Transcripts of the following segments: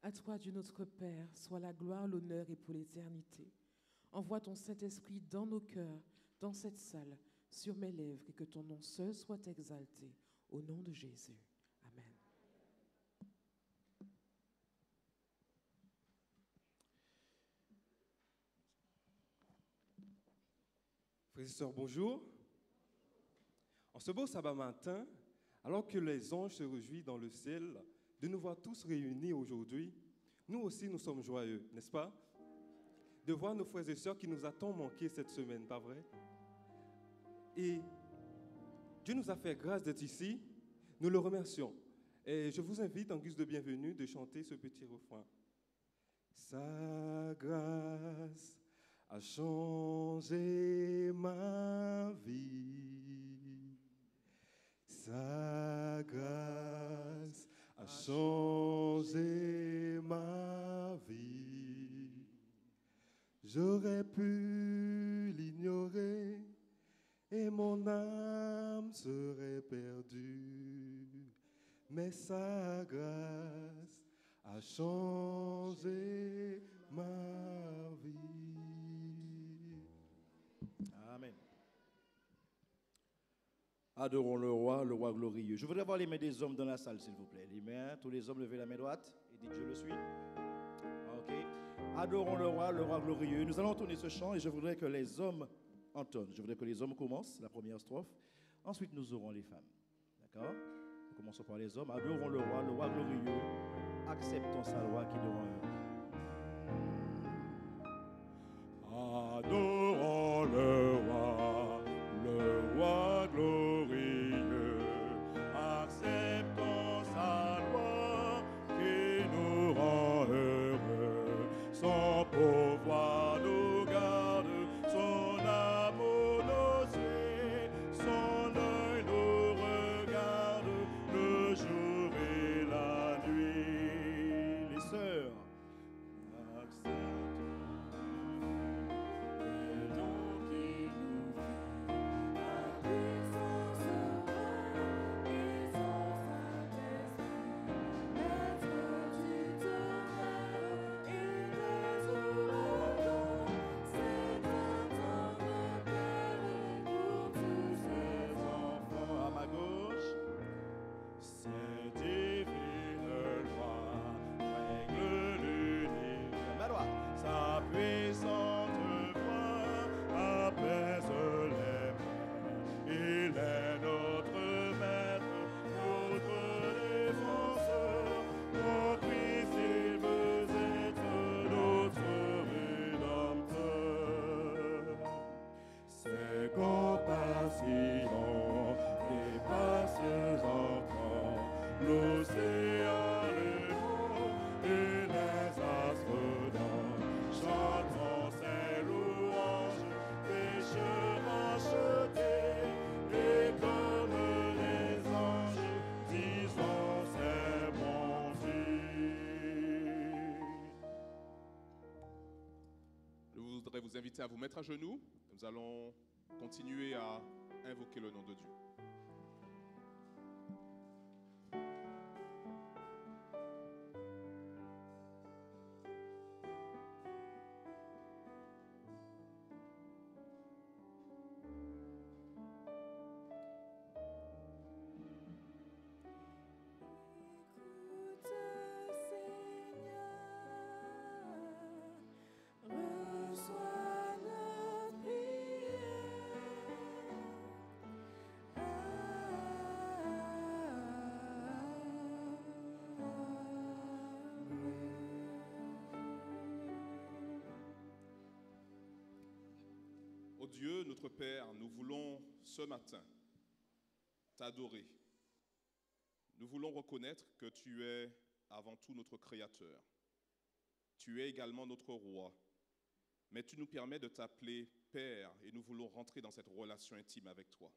À toi, Dieu notre Père, soit la gloire, l'honneur et pour l'éternité. Envoie ton Saint-Esprit dans nos cœurs, dans cette salle, sur mes lèvres, et que ton nom seul soit exalté. Au nom de Jésus. Amen. Frères et sœurs, bonjour. En ce beau sabbat matin, alors que les anges se réjouissent dans le ciel de nous voir tous réunis aujourd'hui, nous aussi nous sommes joyeux, n'est-ce pas? De voir nos frères et sœurs qui nous a tant manqué cette semaine, pas vrai? Et Dieu nous a fait grâce d'être ici, nous le remercions. Et je vous invite en guise de bienvenue de chanter ce petit refrain. Sa grâce a changé ma vie. Sa grâce a changé ma vie. J'aurais pu l'ignorer et mon âme serait perdue. Mais sa grâce a changé ma vie. Amen. Adorons le roi glorieux. Je voudrais voir les mains des hommes dans la salle, s'il vous plaît. Les mains, tous les hommes, levez la main droite et dites je le suis. Ok. Adorons le roi glorieux. Nous allons tourner ce chant et je voudrais que les hommes entonnent. Je voudrais que les hommes commencent la première strophe. Ensuite, nous aurons les femmes. D'accord? Nous commençons par les hommes. Adorons le roi glorieux. Acceptons sa loi qui nous rend heureux. Adorons le roi glorieux. Acceptons sa loi qui nous rend heureux. Son pouvoir nous garde, son amour nous suit, son œil nous regarde le jour et la nuit. Les sœurs. Sa puissante voix apaise les mers. Il est notre maître, notre défenseur. En Christ, il veut être notre rédempteur. Ses compassions dépassent encore l'océan, les monts et les astres d'or. Chantons ses louanges, pécheurs rachetés, et comme les anges, disons ses bontés. Je voudrais vous inviter à vous mettre à genoux. Nous allons continuer à invoquer le nom de Dieu. Reçois notre prière. Ô Dieu, notre Père, nous voulons ce matin t'adorer. Nous voulons reconnaître que tu es avant tout notre Créateur. Tu es également notre Roi. Mais tu nous permets de t'appeler Père et nous voulons rentrer dans cette relation intime avec toi.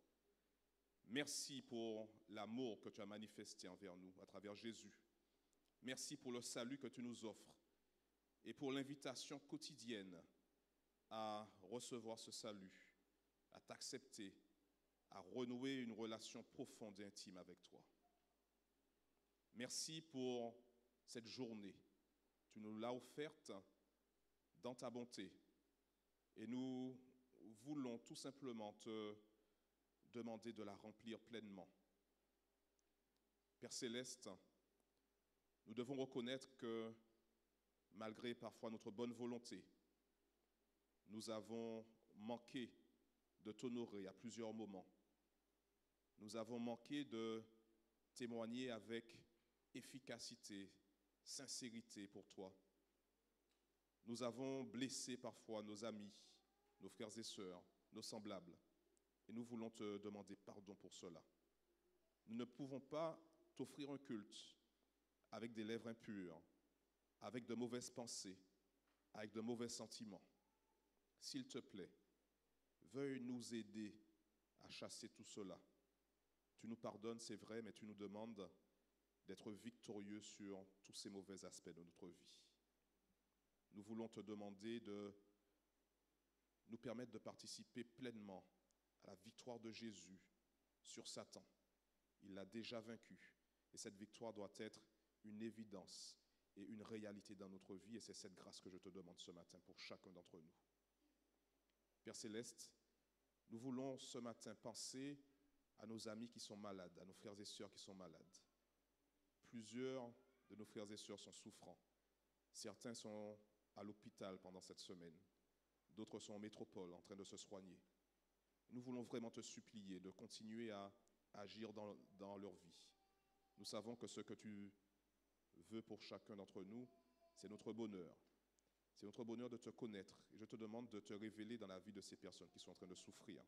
Merci pour l'amour que tu as manifesté envers nous à travers Jésus. Merci pour le salut que tu nous offres et pour l'invitation quotidienne à recevoir ce salut, à t'accepter, à renouer une relation profonde et intime avec toi. Merci pour cette journée Tu nous l'as offerte dans ta bonté. Et nous voulons tout simplement te demander de la remplir pleinement. Père Céleste, nous devons reconnaître que malgré parfois notre bonne volonté, nous avons manqué de t'honorer à plusieurs moments. Nous avons manqué de témoigner avec efficacité, sincérité pour toi. Nous avons blessé parfois nos amis, nos frères et sœurs, nos semblables. Et nous voulons te demander pardon pour cela. Nous ne pouvons pas t'offrir un culte avec des lèvres impures, avec de mauvaises pensées, avec de mauvais sentiments. S'il te plaît, veuille nous aider à chasser tout cela. Tu nous pardonnes, c'est vrai, mais tu nous demandes d'être victorieux sur tous ces mauvais aspects de notre vie. Nous voulons te demander de nous permettre de participer pleinement à la victoire de Jésus sur Satan. Il l'a déjà vaincu. Et cette victoire doit être une évidence et une réalité dans notre vie. Et c'est cette grâce que je te demande ce matin pour chacun d'entre nous. Père Céleste, nous voulons ce matin penser à nos amis qui sont malades, à nos frères et sœurs qui sont malades. Plusieurs de nos frères et sœurs sont souffrants. Certains sont à l'hôpital pendant cette semaine. D'autres sont en métropole en train de se soigner. Nous voulons vraiment te supplier de continuer à agir dans leur vie. Nous savons que ce que tu veux pour chacun d'entre nous, c'est notre bonheur. C'est notre bonheur de te connaître. Et je te demande de te révéler dans la vie de ces personnes qui sont en train de souffrir.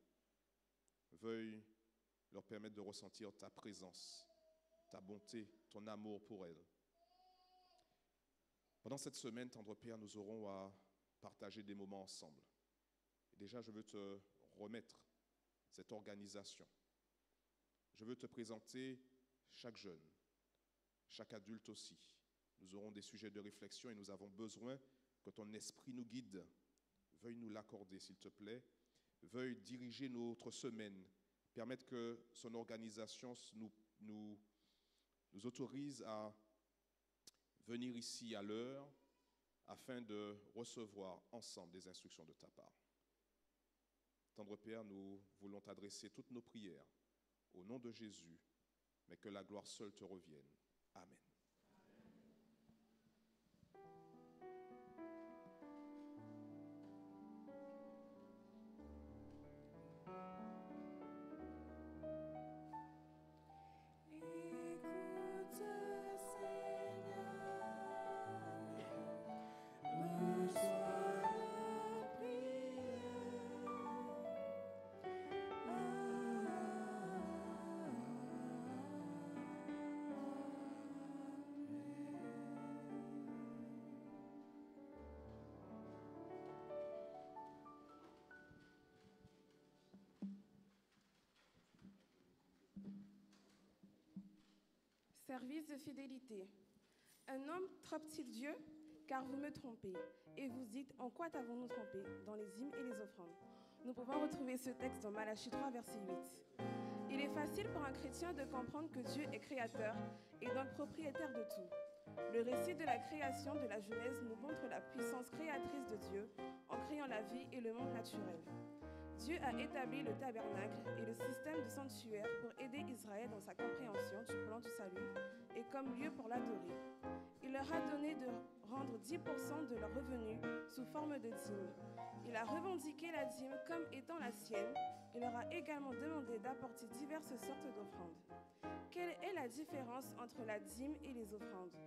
Veuille leur permettre de ressentir ta présence, ta bonté, ton amour pour elles. Pendant cette semaine, tendre Père, nous aurons à partager des moments ensemble. Et déjà, je veux te remettre cette organisation. Je veux te présenter chaque jeune, chaque adulte aussi. Nous aurons des sujets de réflexion et nous avons besoin que ton esprit nous guide. Veuille nous l'accorder, s'il te plaît. Veuille diriger notre semaine. Permettre que son organisation nous autorise à venir ici à l'heure afin de recevoir ensemble des instructions de ta part. Tendre Père, nous voulons t'adresser toutes nos prières au nom de Jésus, mais que la gloire seule te revienne. Amen. Service de fidélité. Un homme trompe-t-il Dieu? Car vous me trompez. Et vous dites, en quoi t'avons-nous trompé? Dans les hymnes et les offrandes. Nous pouvons retrouver ce texte dans Malachie 3, verset 8. Il est facile pour un chrétien de comprendre que Dieu est créateur et donc propriétaire de tout. Le récit de la création de la Genèse nous montre la puissance créatrice de Dieu en créant la vie et le monde naturel. Dieu a établi le tabernacle et le système de sanctuaire pour aider Israël dans sa compréhension du plan du salut et comme lieu pour l'adorer. Il leur a donné de rendre 10% de leurs revenus sous forme de dîme. Il a revendiqué la dîme comme étant la sienne. Il leur a également demandé d'apporter diverses sortes d'offrandes. Quelle est la différence entre la dîme et les offrandes?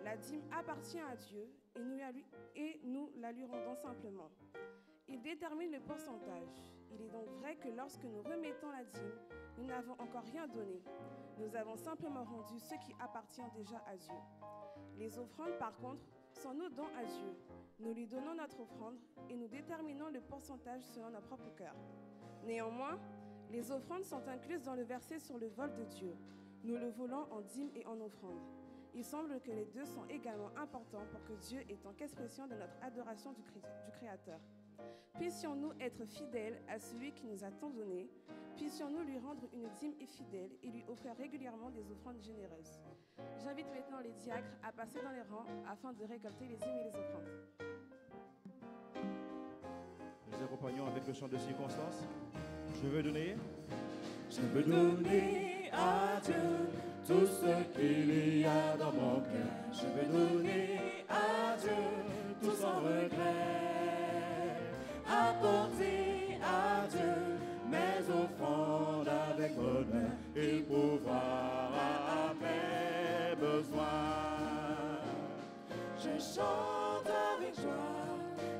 La dîme appartient à Dieu et nous la lui rendons simplement. Il détermine le pourcentage. Il est donc vrai que lorsque nous remettons la dîme, nous n'avons encore rien donné. Nous avons simplement rendu ce qui appartient déjà à Dieu. Les offrandes, par contre, sont nos dons à Dieu. Nous lui donnons notre offrande et nous déterminons le pourcentage selon notre propre cœur. Néanmoins, les offrandes sont incluses dans le verset sur le vol de Dieu. Nous le volons en dîme et en offrande. Il semble que les deux sont également importants pour que Dieu ait tant qu'expression de notre adoration du Créateur. Puissions-nous être fidèles à celui qui nous a tant donné. Puissions-nous lui rendre une dîme fidèle et lui offrir régulièrement des offrandes généreuses. J'invite mes maintenant les diacres à passer dans les rangs afin de récolter les hymnes et les offrandes. Nous accompagnons avec le chant de circonstance. Je veux donner à Dieu tout ce qu'il y a dans mon cœur. Je veux donner à Dieu tout sans regret. Apporter à Dieu mes offrandes avec bonheur et pouvoir à mes besoins. Je chante avec joie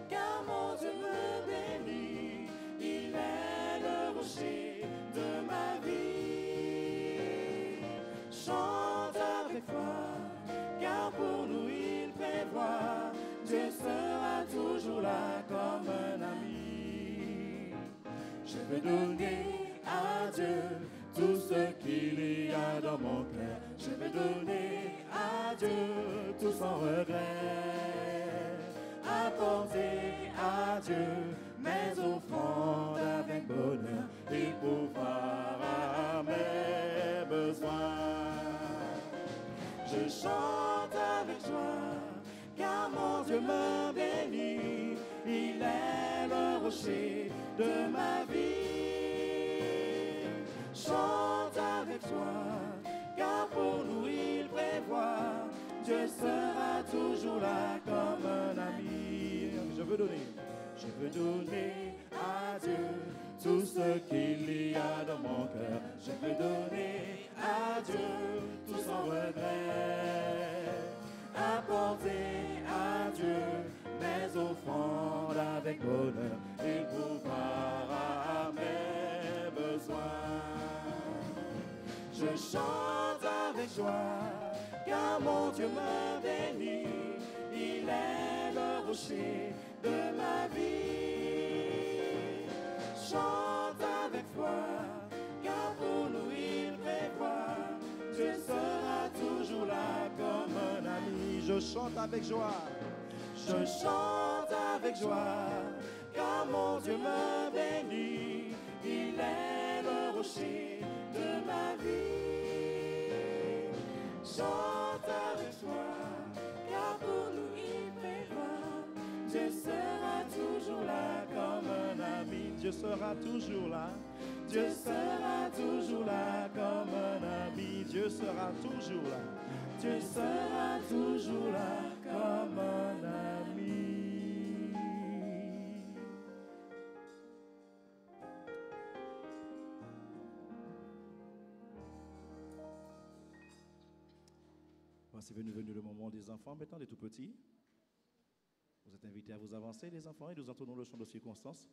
car mon Dieu me bénit. Il est le rocher de ma vie. Chante avec foi car pour nous il prévoit. Dieu sera toujours là comme un ami. Je veux donner à Dieu tout ce qu'il y a dans mon cœur. Je veux donner à Dieu tout sans regret. Apporter à Dieu mes offrandes avec bonheur et pouvoir à mes besoins. Je chante avec joie car mon Dieu me bénit. Il est le rocher de ma vie. Chante avec joie car pour nous il prévoit. Dieu sera toujours là comme un ami. Je veux donner À Dieu tout ce qu'il y a dans mon cœur. Je veux donner à Dieu tout sans regret. Apporter à Dieu mes offrandes avec bonheur et pouvoir à mes besoins. Je chante avec joie car mon Dieu me bénit. Il est le rocher de ma vie. Chante avec foi car pour nous il prévoit. Dieu sera toujours là comme un ami. Je chante avec joie. Je chante avec joie car mon Dieu me bénit. Il est le rocher de ma vie. Chante avec joie car pour nous il prévoit. Dieu sera toujours là comme un ami. Dieu sera toujours là. Dieu sera toujours là comme un ami. Dieu sera toujours là. Dieu sera toujours là comme un ami. Voici venu le moment des enfants, maintenant des tout petits. Vous êtes invités à vous avancer, les enfants, et nous entendons le chant de circonstance.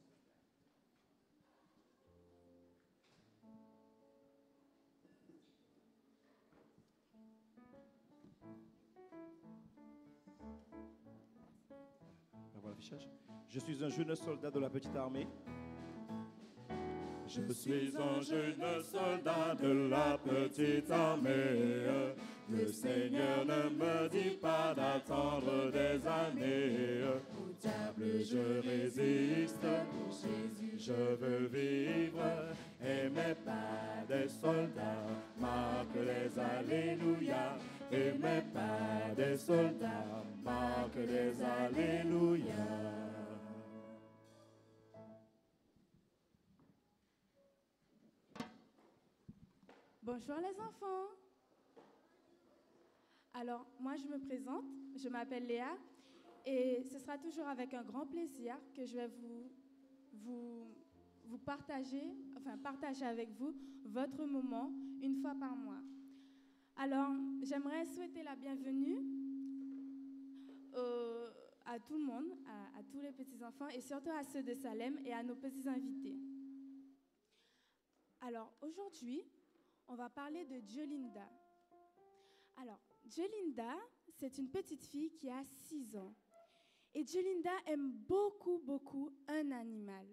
Voilà l'affichage. Je suis un jeune soldat de la petite armée. Je suis un jeune soldat de la petite armée. Le Seigneur ne me dit pas d'attendre des années. Au diable je résiste, pour Jésus je veux vivre. Et mes pas des soldats marquent les alléluia. Et mes pas des soldats marquent les alléluia. Bonjour les enfants. Alors, moi je me présente, je m'appelle Léa et ce sera toujours avec un grand plaisir que je vais vous partager avec vous votre moment une fois par mois. Alors, j'aimerais souhaiter la bienvenue à tout le monde, à tous les petits-enfants et surtout à ceux de Salem et à nos petits invités. Alors, aujourd'hui, on va parler de Diolinda. Alors, Diolinda, c'est une petite fille qui a 6 ans. Et Diolinda aime beaucoup, beaucoup un animal.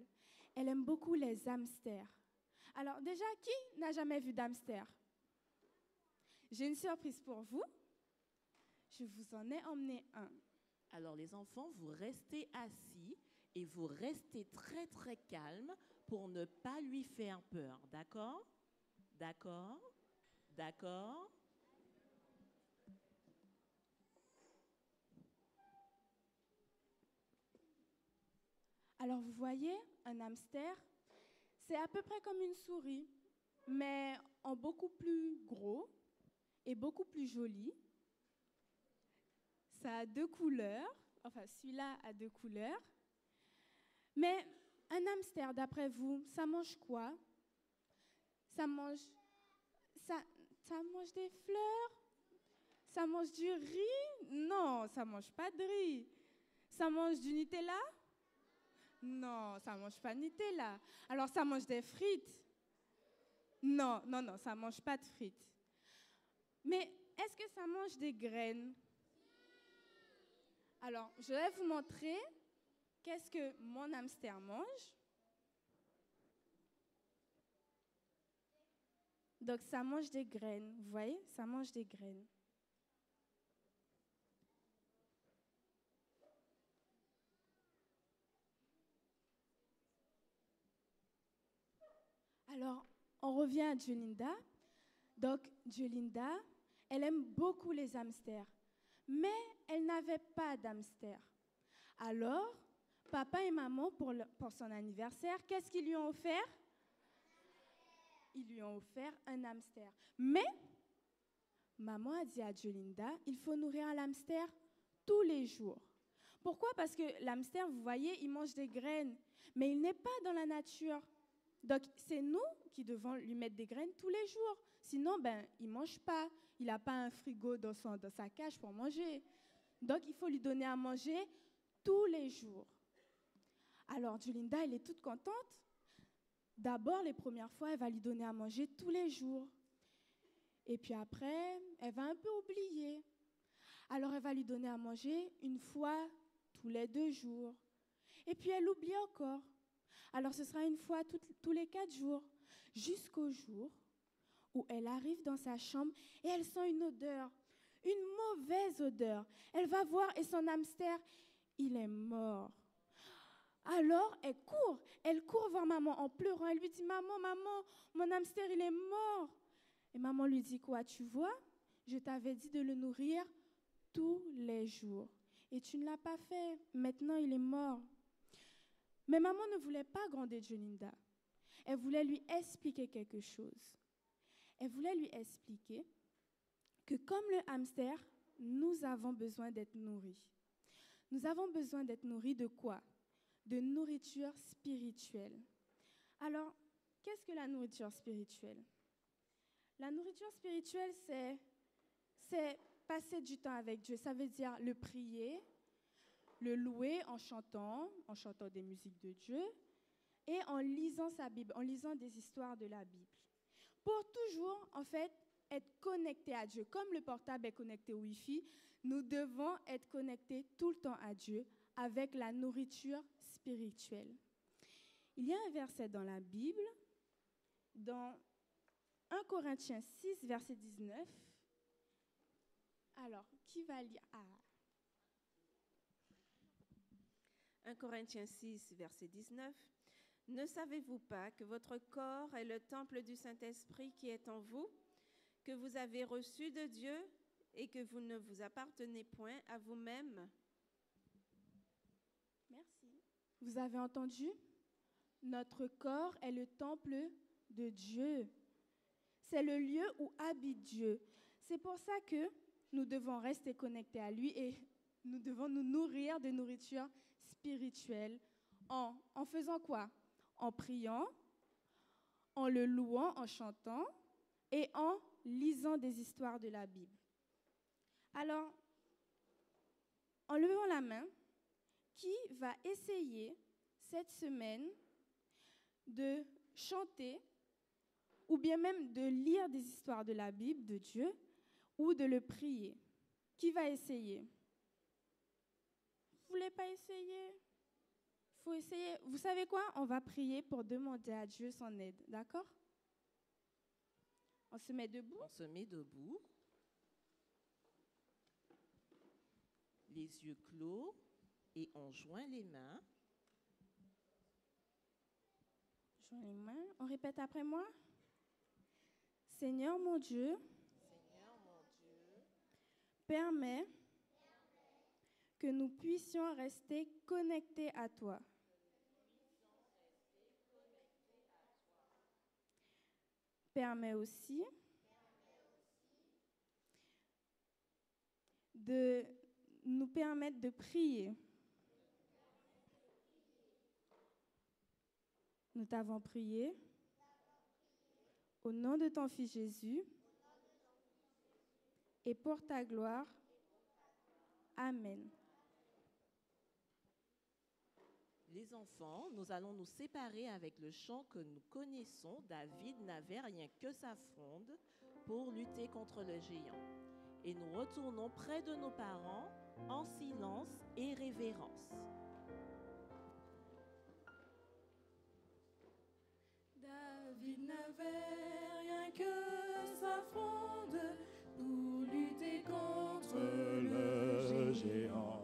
Elle aime beaucoup les hamsters. Alors déjà, qui n'a jamais vu d'hamster? J'ai une surprise pour vous. Je vous en ai emmené un. Alors les enfants, vous restez assis et vous restez très très calme pour ne pas lui faire peur. D'accord? D'accord? D'accord? Alors vous voyez, un hamster, c'est à peu près comme une souris, mais en beaucoup plus gros et beaucoup plus joli. Ça a 2 couleurs, enfin celui-là a 2 couleurs. Mais un hamster, d'après vous, ça mange quoi? Ça mange des fleurs? Ça mange du riz? Non, ça mange pas de riz. Ça mange du Nutella? Non, ça mange pas de Nutella. Alors ça mange des frites? Non, ça mange pas de frites. Mais est-ce que ça mange des graines? Alors, je vais vous montrer qu'est-ce que mon hamster mange. Donc, ça mange des graines. Vous voyez, ça mange des graines. Alors, on revient à Jolinda. Donc, Jolinda, elle aime beaucoup les hamsters, mais elle n'avait pas d'hamster. Alors, papa et maman, pour son anniversaire, qu'est-ce qu'ils lui ont offert? Ils lui ont offert un hamster. Mais, maman a dit à Jolinda, il faut nourrir l'hamster tous les jours. Pourquoi? Parce que l'hamster, vous voyez, il mange des graines, mais il n'est pas dans la nature. Donc, c'est nous qui devons lui mettre des graines tous les jours. Sinon, il ne mange pas. Il n'a pas un frigo dans sa cage pour manger. Donc, il faut lui donner à manger tous les jours. Alors, Jolinda, elle est toute contente. D'abord, les premières fois, elle va lui donner à manger tous les jours. Et puis après, elle va un peu oublier. Alors, elle va lui donner à manger une fois tous les 2 jours. Et puis, elle oublie encore. Alors, ce sera une fois tous les 4 jours, jusqu'au jour où elle arrive dans sa chambre et elle sent une odeur, une mauvaise odeur. Elle va voir et son hamster, il est mort. Alors, elle court voir maman en pleurant. Elle lui dit, maman, mon hamster, il est mort. Et maman lui dit, quoi, tu vois? Je t'avais dit de le nourrir tous les jours. Et tu ne l'as pas fait. Maintenant, il est mort. Mais maman ne voulait pas gronder Jolinda. Elle voulait lui expliquer quelque chose. Elle voulait lui expliquer que comme le hamster, nous avons besoin d'être nourris. Nous avons besoin d'être nourris de quoi? De nourriture spirituelle. Alors, qu'est-ce que la nourriture spirituelle? La nourriture spirituelle, c'est passer du temps avec Dieu. Ça veut dire le prier, le louer en chantant des musiques de Dieu et en lisant sa Bible, en lisant des histoires de la Bible. Pour toujours, en fait, être connecté à Dieu. Comme le portable est connecté au Wi-Fi, nous devons être connectés tout le temps à Dieu avec la nourriture spirituelle. Il y a un verset dans la Bible, dans 1 Corinthiens 6, verset 19. Alors, qui va lire? 1 Corinthiens 6, verset 19. Ne savez-vous pas que votre corps est le temple du Saint-Esprit qui est en vous, que vous avez reçu de Dieu et que vous ne vous appartenez point à vous-même? Merci. Vous avez entendu? Notre corps est le temple de Dieu. C'est le lieu où habite Dieu. C'est pour ça que nous devons rester connectés à lui et nous devons nous nourrir de nourriture spirituelle. En faisant quoi? En priant, en le louant, en chantant et en lisant des histoires de la Bible. Alors, en levant la main, qui va essayer cette semaine de chanter ou bien même de lire des histoires de la Bible, de Dieu, ou de le prier? Qui va essayer? Vous voulez pas essayer? Faut essayer. Vous savez quoi? On va prier pour demander à Dieu son aide, d'accord? On se met debout. On se met debout. Les yeux clos et on joint les mains. Joint les mains. On répète après moi. Seigneur mon Dieu, permets que nous puissions rester connectés à toi. permet aussi de nous permettre de prier. Nous t'avons prié au nom de ton Fils Jésus et pour ta gloire. Amen. Les enfants, nous allons nous séparer avec le chant que nous connaissons. David n'avait rien que sa fronde pour lutter contre le géant. Et nous retournons près de nos parents en silence et révérence. David n'avait rien que sa fronde pour lutter contre le géant.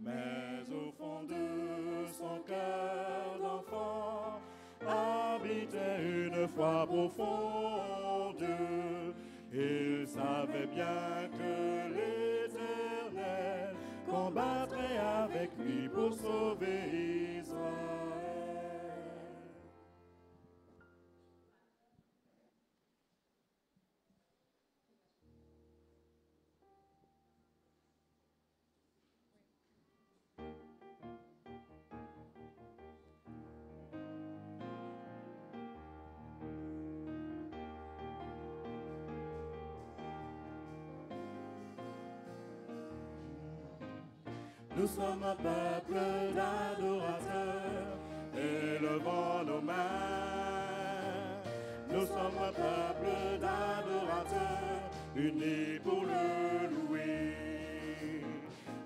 Mais au fond de son cœur d'enfant habitait une foi profonde. Il savait bien que l'Éternel combattrait avec lui pour sauver Israël. Nous sommes un peuple d'adorateurs, élevant nos mains. Nous sommes un peuple d'adorateurs, unis pour le louer.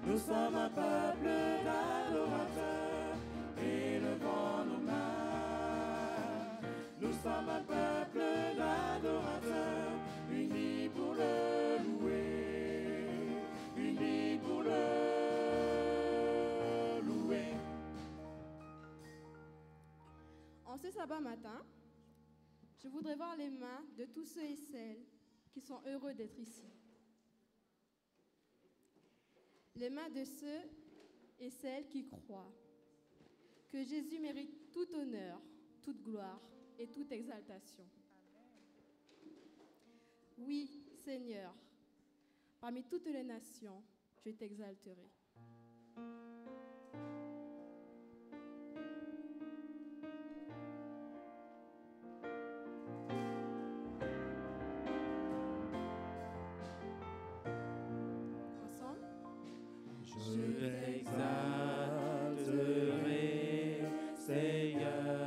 Nous sommes un peuple d'adorateurs, élevant nos mains. Nous sommes un peuple d'adorateurs, unis pour le louer. Unis pour le En ce sabbat matin, je voudrais voir les mains de tous ceux et celles qui sont heureux d'être ici. Les mains de ceux et celles qui croient que Jésus mérite tout honneur, toute gloire et toute exaltation. Oui, Seigneur, parmi toutes les nations, je t'exalterai. Je t'exalterai, Seigneur,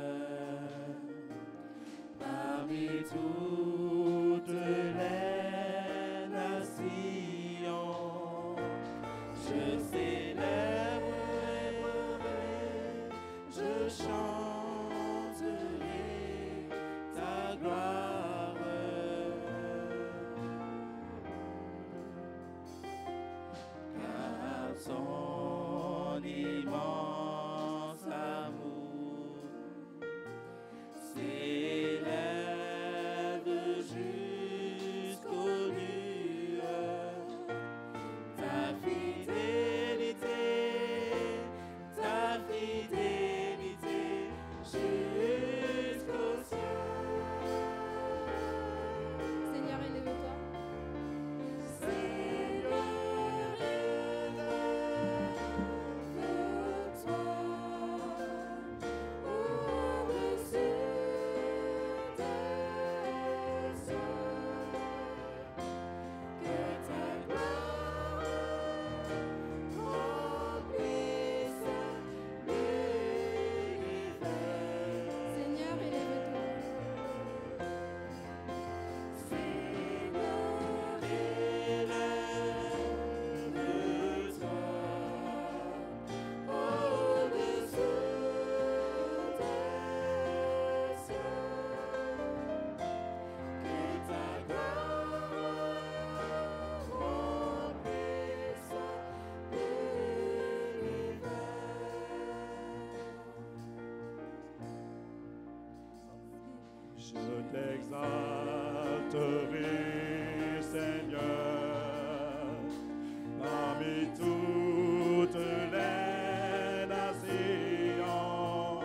parmi toutes les nations.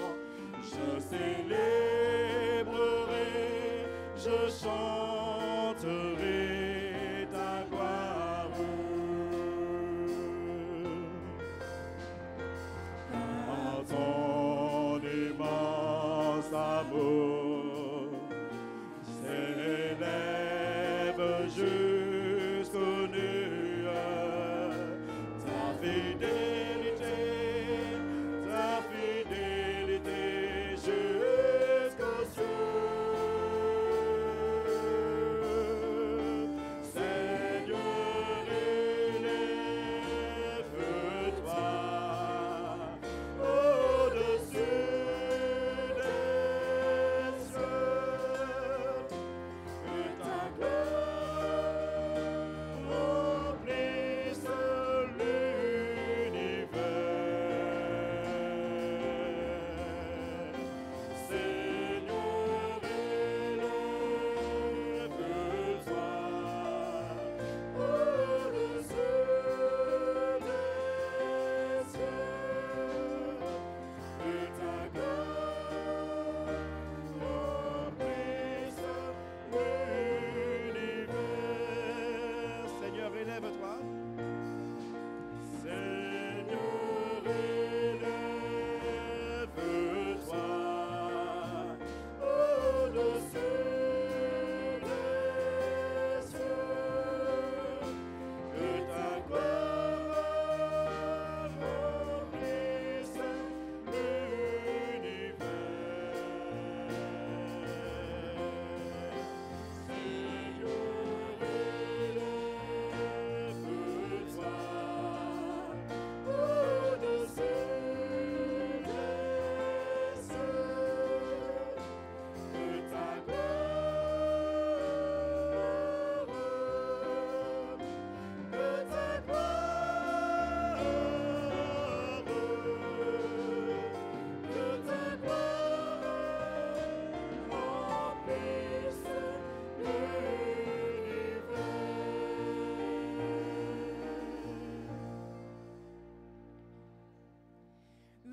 Je célébrerai, je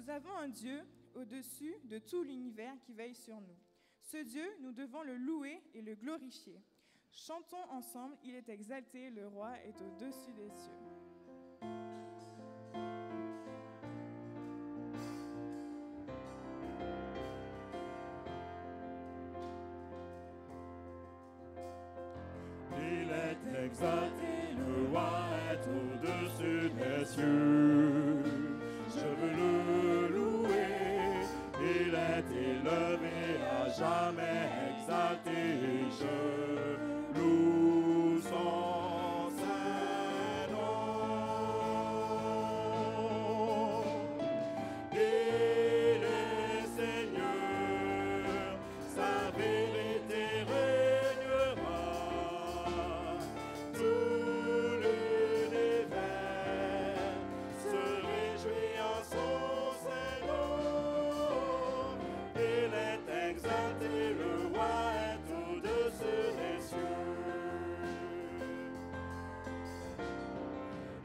Nous avons un Dieu au-dessus de tout l'univers qui veille sur nous. Ce Dieu, nous devons le louer et le glorifier. Chantons ensemble, il est exalté, le roi est au-dessus des cieux. Il est exalté, le roi est au-dessus des cieux. Je veux le louer, il est élevé à jamais exalté. Je loue son saint nom. Il est Seigneur, sa vérité régnera. Tout l'univers se réjouit en son saint nom. Il est exalté, le roi est au-dessus des cieux.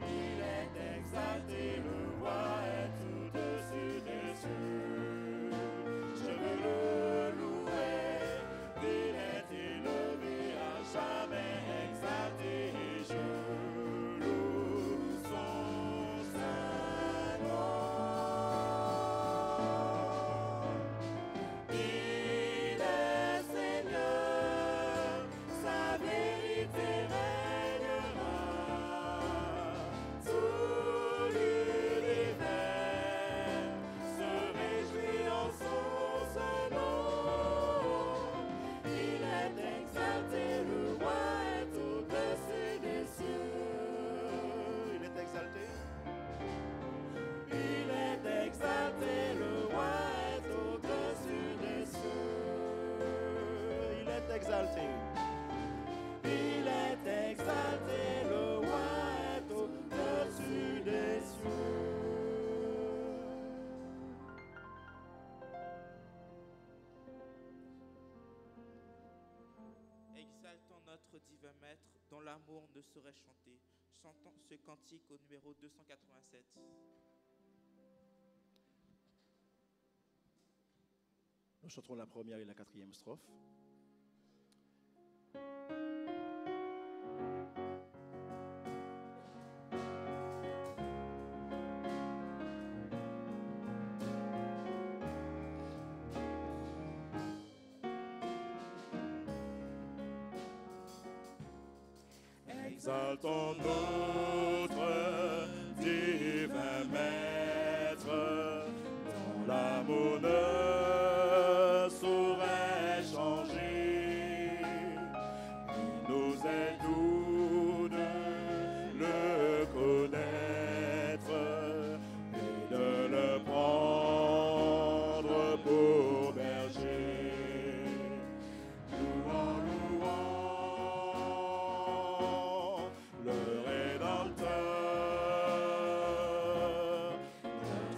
Il est exalté, le roi est au-dessus des cieux. Je veux le louer, il est élevé à jamais exalté. Je loue son saint nom. Il est Seigneur, sa vérité régnera. Tout l'univers se réjouit en son saint nom. Il est exalté, le roi est au-dessus des cieux. Il est exalté. Il est exalté, le roi est au-dessus des cieux. Il est exalté. Il est exalté, le roi est au-dessus des cieux. Exaltons notre divin maître, dont l'amour ne saurait chanter. Chantons ce cantique au numéro 287. Nous chanterons la première et la quatrième strophe. Exaltons notre divin maître, dont l'amour ne saurait changer. Il nous est doux de le connaître et de le prendre pour berger. Louons, le Rédempteur,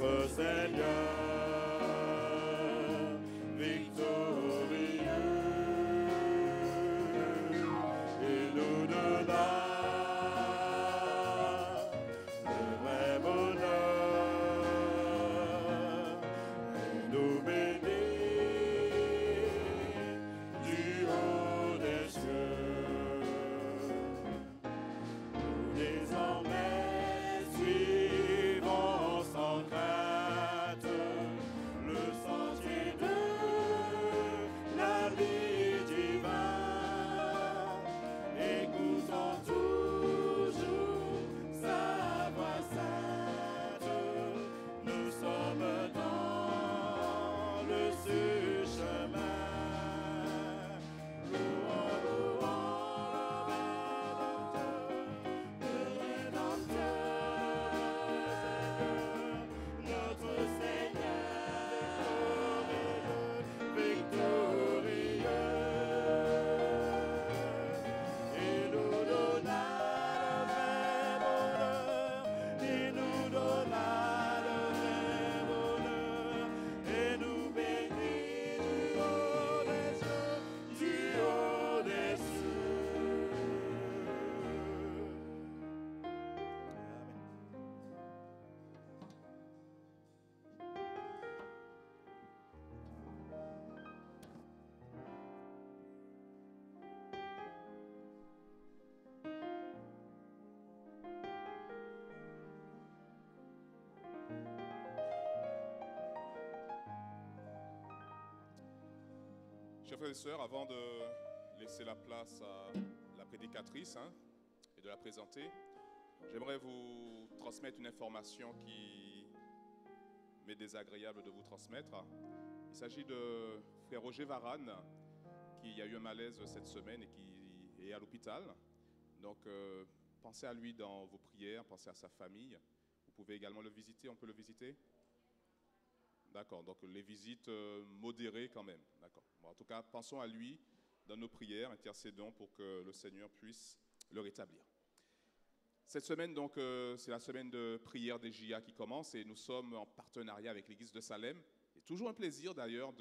notre Seigneur, victorieux. Il nous donna le vrai bonheur et nous bénit du haut des cieux. Désormais, suivons sans crainte Chers frères et sœurs, avant de laisser la place à la prédicatrice et de la présenter, j'aimerais vous transmettre une information qui m'est désagréable de vous transmettre. Il s'agit de frère Roger Varane, qui a eu un malaise cette semaine et qui est à l'hôpital. Donc, pensez à lui dans vos prières, pensez à sa famille. Vous pouvez également le visiter, on peut le visiter? D'accord, donc les visites modérées quand même. D'accord. Bon, en tout cas, pensons à lui dans nos prières, intercédons pour que le Seigneur puisse le rétablir. Cette semaine, donc, c'est la semaine de prière des JA qui commence et nous sommes en partenariat avec l'église de Salem. C'est toujours un plaisir d'ailleurs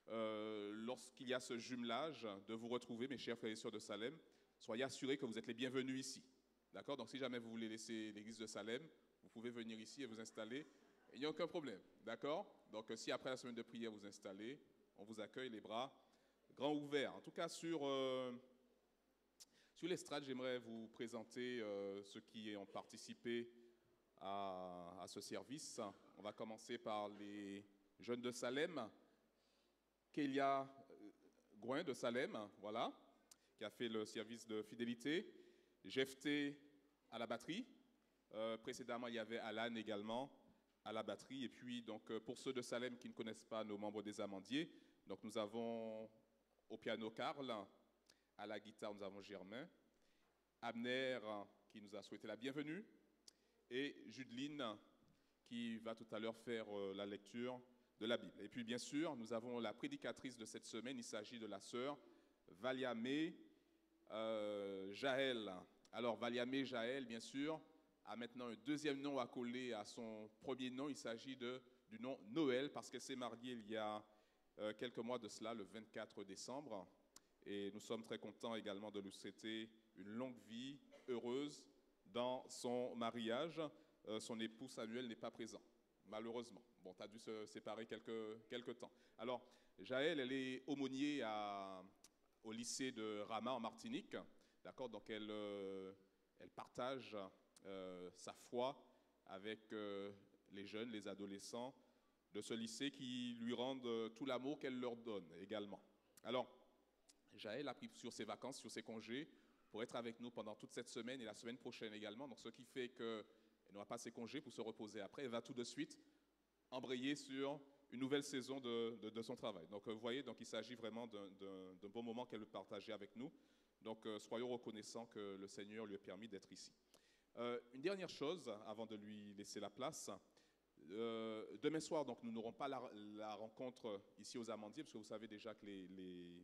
lorsqu'il y a ce jumelage, de vous retrouver, mes chers frères et sœurs de Salem. Soyez assurés que vous êtes les bienvenus ici. D'accord? Donc si jamais vous voulez laisser l'église de Salem, vous pouvez venir ici et vous installer. Il n'y a aucun problème. D'accord? Donc si après la semaine de prière vous installez, on vous accueille les bras grands ouverts. En tout cas, sur l'estrade, j'aimerais vous présenter ceux qui ont participé à ce service. On va commencer par les jeunes de Salem. Kélia Gouin de Salem, voilà, qui a fait le service de fidélité. Jephté à la batterie. Précédemment, il y avait Alan également à la batterie. Et puis, donc, pour ceux de Salem qui ne connaissent pas nos membres des Amandiers, donc, nous avons au piano Karl, à la guitare, nous avons Germain, Abner qui nous a souhaité la bienvenue, et Judeline qui va tout à l'heure faire la lecture de la Bible. Et puis, bien sûr, nous avons la prédicatrice de cette semaine, il s'agit de la sœur Valiamé Jaël. Alors, Valiamé Jaël, bien sûr, a maintenant un deuxième nom à coller à son premier nom. Il s'agit du nom Noël, parce qu'elle s'est mariée il y a quelques mois de cela, le 24 décembre. Et nous sommes très contents également de lui souhaiter une longue vie heureuse dans son mariage. Son époux Samuel n'est pas présent, malheureusement. Bon, tu as dû se séparer quelque temps. Alors, Jaël, elle est aumônier au lycée de Rama en Martinique. D'accord, donc elle partage sa foi avec les jeunes, les adolescents de ce lycée qui lui rendent tout l'amour qu'elle leur donne également. Alors, Jaël a pris sur ses vacances, sur ses congés, pour être avec nous pendant toute cette semaine et la semaine prochaine également. Donc, ce qui fait qu'elle n'aura pas ses congés pour se reposer après. Elle va tout de suite embrayer sur une nouvelle saison de son travail. Donc, vous voyez, donc, il s'agit vraiment d'un bon moment qu'elle veut partager avec nous. Donc, soyons reconnaissants que le Seigneur lui ait permis d'être ici. Une dernière chose, avant de lui laisser la place. Demain soir, donc, nous n'aurons pas la rencontre ici aux Amandiers, parce que vous savez déjà que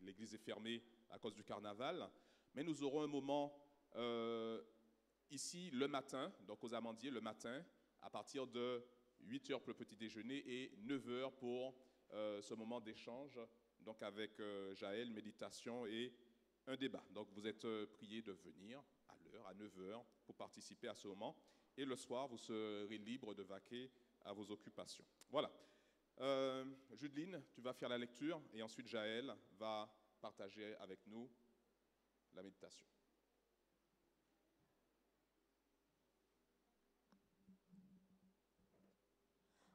l'église est fermée à cause du carnaval. Mais nous aurons un moment ici le matin, donc aux Amandiers le matin, à partir de 8h pour le petit déjeuner et 9h pour ce moment d'échange, donc avec Jaël, méditation et un débat. Donc vous êtes priés de venir à l'heure, à 9h, pour participer à ce moment. Et le soir, vous serez libre de vaquer à vos occupations. Voilà. Judeline, tu vas faire la lecture et ensuite Jaël va partager avec nous la méditation.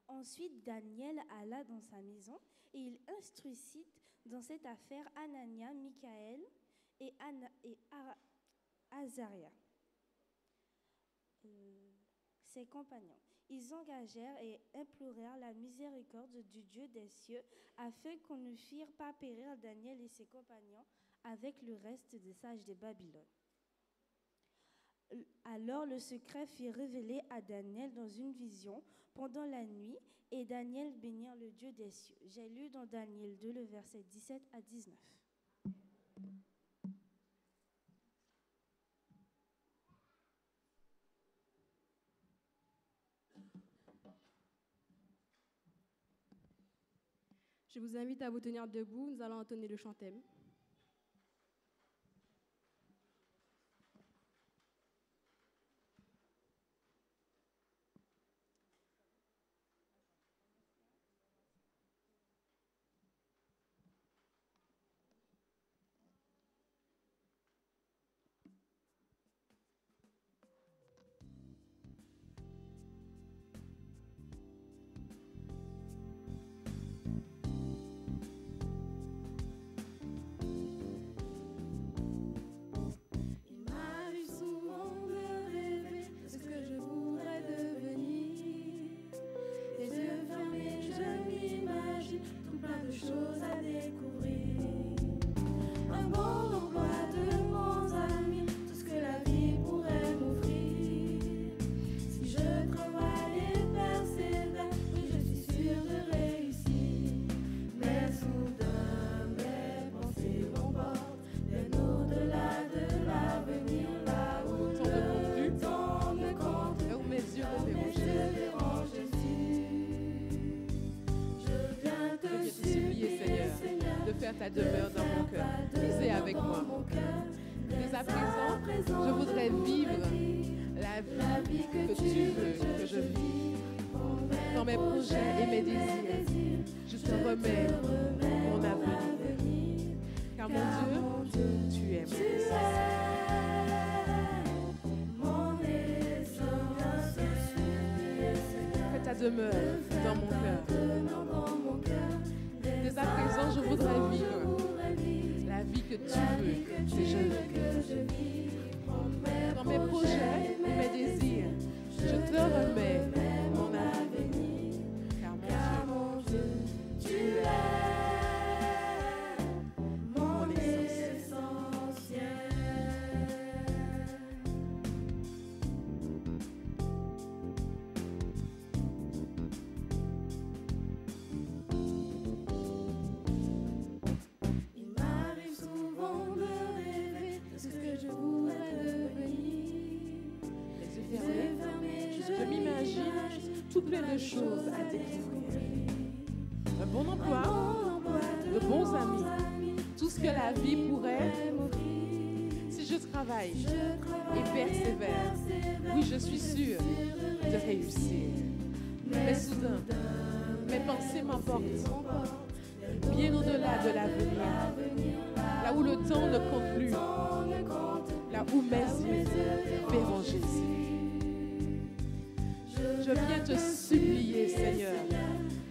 Ensuite, Daniel alla dans sa maison et il instruisit dans cette affaire Anania, Michaël et Azaria, ses compagnons. Ils engagèrent et implorèrent la miséricorde du Dieu des cieux afin qu'on ne fît pas périr Daniel et ses compagnons avec le reste des sages de Babylone. Alors le secret fut révélé à Daniel dans une vision pendant la nuit, et Daniel bénit le Dieu des cieux. J'ai lu dans Daniel 2, le verset 17 à 19. Je vous invite à vous tenir debout. Nous allons entonner le chantème. ta demeure dans mon cœur. Lisez avec moi. Dès à présent, je voudrais vivre la vie que tu veux que je vive. Dans mes projets et mes désirs, je te remets mon avenir. Car mon Dieu, tu es mon essence. Que ta demeure dans mon cœur. Dès à présent, je voudrais vivre la vie que tu veux que je vis. Dans mes projets et mes désirs, je te remets mon avenir. Car mon Dieu, tu es mon essentiel. Il m'arrive souvent de rêver de ce que je voudrais devenir. Les yeux fermés, je m'imagine tout plein de choses à découvrir. Un bon emploi, de bons amis, tout ce que la vie pourrait. Si je travaille et persévère, oui, je suis sûre de réussir. Mais soudain, mes pensées m'emportent bien au-delà de l'avenir, là où le temps ne compte plus, là où mes yeux verront Jésus. Je viens te supplier, Seigneur,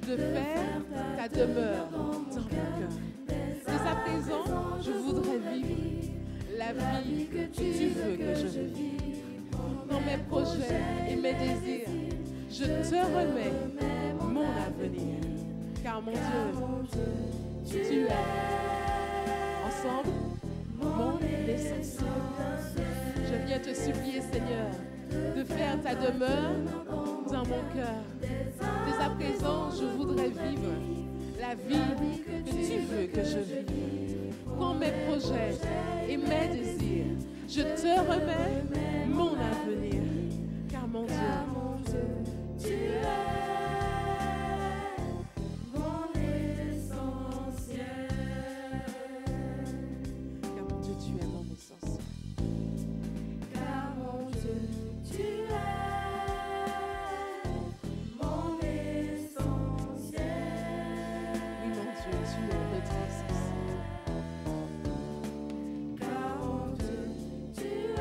de faire ta demeure dans mon cœur. Dès à présent, je voudrais vivre la vie que tu veux que je vive. Dans mes projets et mes désirs, je te remets mon avenir. Car mon Dieu, tu es ensemble mon essentiel. Je viens te supplier, Seigneur, de faire ta demeure dans mon cœur. Dès à présent, je voudrais vivre la vie que tu veux que je vive. Dans mes projets et mes désirs, je te remets mon avenir. Car mon Dieu, tu es mon essentiel. Car mon Dieu, tu es mon essentiel. Car mon Dieu, tu es mon essentiel. Oui, mon Dieu, tu es notre essentiel. Car mon Dieu, tu es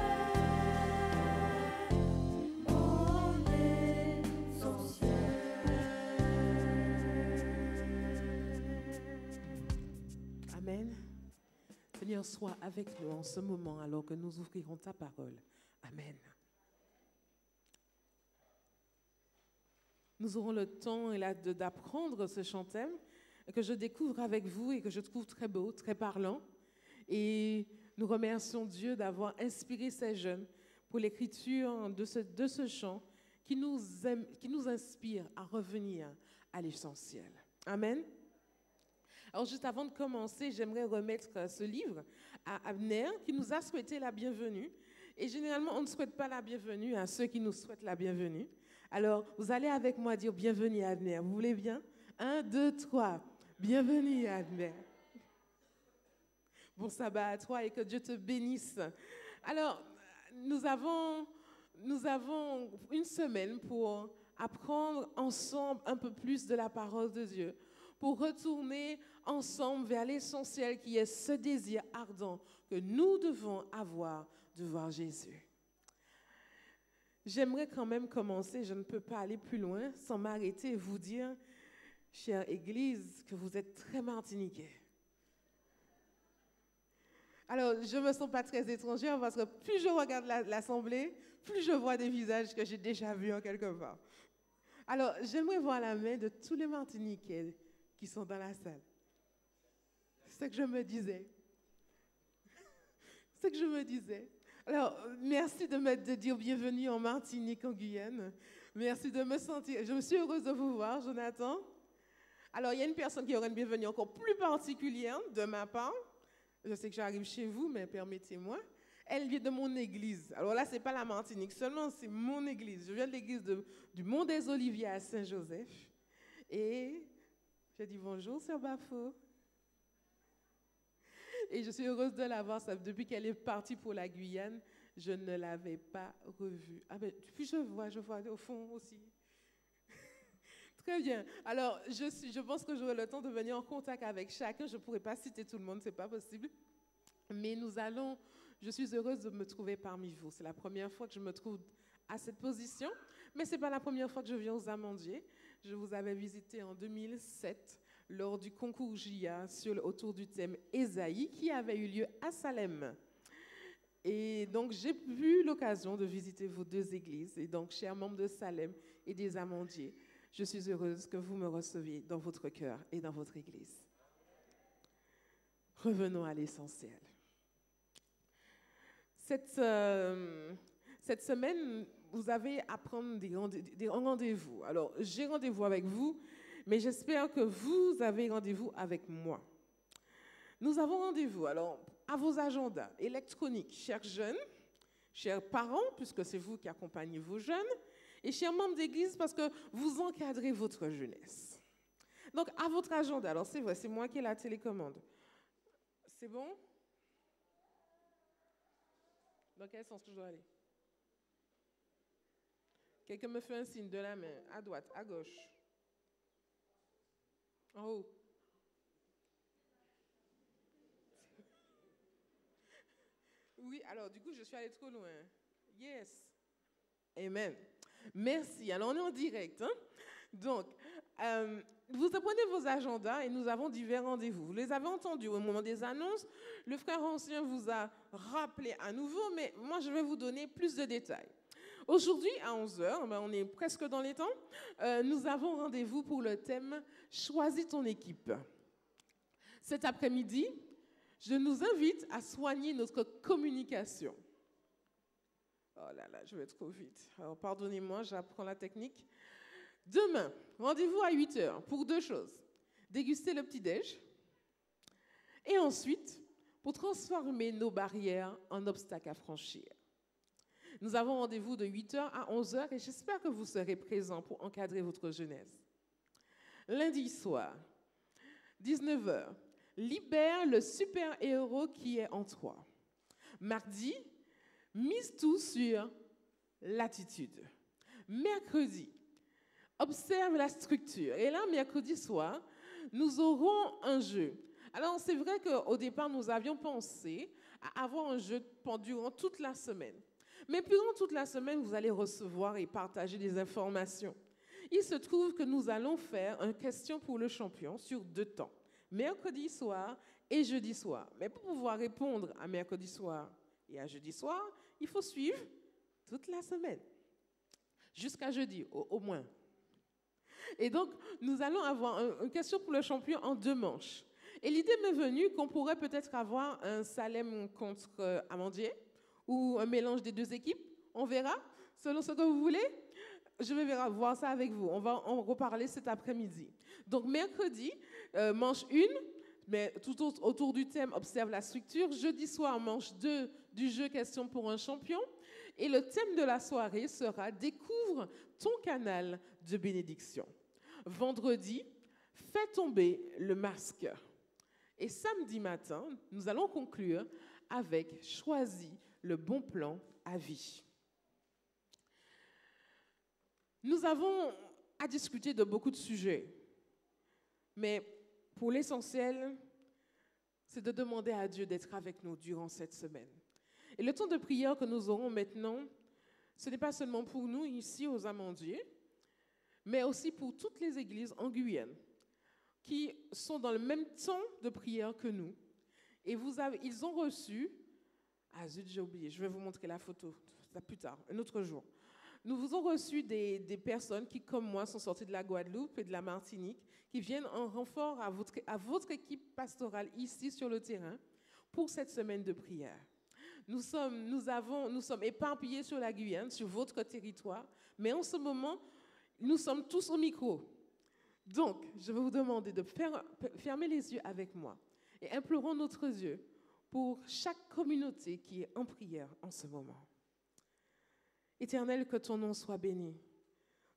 mon essentiel. Amen. Seigneur, sois avec nous en ce moment alors que nous ouvrirons ta parole. Amen. Nous aurons le temps d'apprendre ce chant-thème que je découvre avec vous et que je trouve très beau, très parlant. Et nous remercions Dieu d'avoir inspiré ces jeunes pour l'écriture de ce chant qui nous inspire à revenir à l'essentiel. Amen. Alors, juste avant de commencer, j'aimerais remettre ce livre à Abner, qui nous a souhaité la bienvenue. Et généralement, on ne souhaite pas la bienvenue à ceux qui nous souhaitent la bienvenue. Alors, vous allez avec moi dire bienvenue à Abner. Vous voulez bien? 1, 2, 3. Bienvenue à Abner. Bon sabbat à toi et que Dieu te bénisse. Alors, nous avons une semaine pour apprendre ensemble un peu plus de la parole de Dieu, pour retourner ensemble vers l'essentiel qui est ce désir ardent que nous devons avoir de voir Jésus. J'aimerais quand même commencer, je ne peux pas aller plus loin sans m'arrêter et vous dire, chère Église, que vous êtes très martiniquais. Alors, je ne me sens pas très étrangère parce que plus je regarde l'assemblée, plus je vois des visages que j'ai déjà vus en quelque part. Alors, j'aimerais voir la main de tous les Martiniquais qui sont dans la salle. C'est ce que je me disais. C'est ce que je me disais. Alors, merci de dire bienvenue en Martinique, en Guyane. Merci de me sentir. Je suis heureuse de vous voir, Jonathan. Alors, il y a une personne qui aura une bienvenue encore plus particulière de ma part. Je sais que j'arrive chez vous, mais permettez-moi. Elle vient de mon église. Alors là, ce n'est pas la Martinique seulement, c'est mon église. Je viens de l'église du Mont des Oliviers à Saint-Joseph. Et je dis bonjour, Sœur Bafo. Et je suis heureuse de la voir. Depuis qu'elle est partie pour la Guyane, je ne l'avais pas revue. Ah ben, puis je vois au fond aussi. Très bien. Alors, je pense que j'aurai le temps de venir en contact avec chacun. Je ne pourrai pas citer tout le monde, ce n'est pas possible. Mais je suis heureuse de me trouver parmi vous. C'est la première fois que je me trouve à cette position, mais ce n'est pas la première fois que je viens aux Amandiers. Je vous avais visité en 2007 lors du concours JA autour du thème Ésaïe qui avait eu lieu à Salem. Et donc, j'ai eu l'occasion de visiter vos deux églises. Et donc, chers membres de Salem et des Amandiers, je suis heureuse que vous me receviez dans votre cœur et dans votre église. Revenons à l'essentiel. Cette semaine, vous avez à prendre des rendez-vous. Alors, j'ai rendez-vous avec vous, mais j'espère que vous avez rendez-vous avec moi. Nous avons rendez-vous, alors, à vos agendas électroniques, chers jeunes, chers parents, puisque c'est vous qui accompagnez vos jeunes, et chers membres d'église, parce que vous encadrez votre jeunesse. Donc, à votre agenda, alors c'est vrai, c'est moi qui ai la télécommande. C'est bon? Dans quel sens que je dois aller? Quelqu'un me fait un signe de la main, à droite, à gauche. En haut. Oui, alors du coup, je suis allée trop loin. Yes. Amen. Merci. Alors, on est en direct. Hein? Donc, vous prenez vos agendas et nous avons divers rendez-vous. Vous les avez entendus au moment des annonces. Le frère ancien vous a rappelé à nouveau, mais moi, je vais vous donner plus de détails. Aujourd'hui, à 11h, on est presque dans les temps, nous avons rendez-vous pour le thème « Choisis ton équipe ». Cet après-midi, je nous invite à soigner notre communication. Oh là là, je vais trop vite. Alors, pardonnez-moi, j'apprends la technique. Demain, rendez-vous à 8h pour deux choses. Déguster le petit-déj et ensuite, pour transformer nos barrières en obstacles à franchir. Nous avons rendez-vous de 8h à 11h et j'espère que vous serez présents pour encadrer votre jeunesse. Lundi soir, 19h, libère le super-héros qui est en toi. Mardi, mise tout sur l'attitude. Mercredi, observe la structure. Et là, mercredi soir, nous aurons un jeu. Alors, c'est vrai qu'au départ, nous avions pensé à avoir un jeu durant toute la semaine. Mais durant toute la semaine, vous allez recevoir et partager des informations. Il se trouve que nous allons faire une question pour le champion sur 2 temps, mercredi soir et jeudi soir. Mais pour pouvoir répondre à mercredi soir et à jeudi soir, il faut suivre toute la semaine, jusqu'à jeudi au moins. Et donc, nous allons avoir une question pour le champion en 2 manches. Et l'idée m'est venue qu'on pourrait peut-être avoir un Salem contre Amandier ou un mélange des 2 équipes. On verra, selon ce que vous voulez. Je vais voir ça avec vous. On va en reparler cet après-midi. Donc, mercredi, manche 1, mais tout autour du thème « Observe la structure ». Jeudi soir, manche 2 du jeu « Question pour un champion ». Et le thème de la soirée sera « Découvre ton canal de bénédiction ». Vendredi, « Fais tomber le masque ». Et samedi matin, nous allons conclure avec « Choisis le bon plan à vie ». Nous avons à discuter de beaucoup de sujets, mais pour l'essentiel, c'est de demander à Dieu d'être avec nous durant cette semaine. Et le temps de prière que nous aurons maintenant, ce n'est pas seulement pour nous ici aux Amandiers, mais aussi pour toutes les églises en Guyane qui sont dans le même temps de prière que nous. Et ils ont reçu... Ah zut, j'ai oublié, je vais vous montrer la photo, ça plus tard, un autre jour. Nous vous avons reçu des personnes qui, comme moi, sont sorties de la Guadeloupe et de la Martinique, qui viennent en renfort à votre équipe pastorale ici sur le terrain pour cette semaine de prière. Nous sommes éparpillés sur la Guyane, sur votre territoire, mais en ce moment, nous sommes tous au micro. Donc, je vais vous demander de fermer les yeux avec moi et implorons notre Dieu pour chaque communauté qui est en prière en ce moment. Éternel, que ton nom soit béni.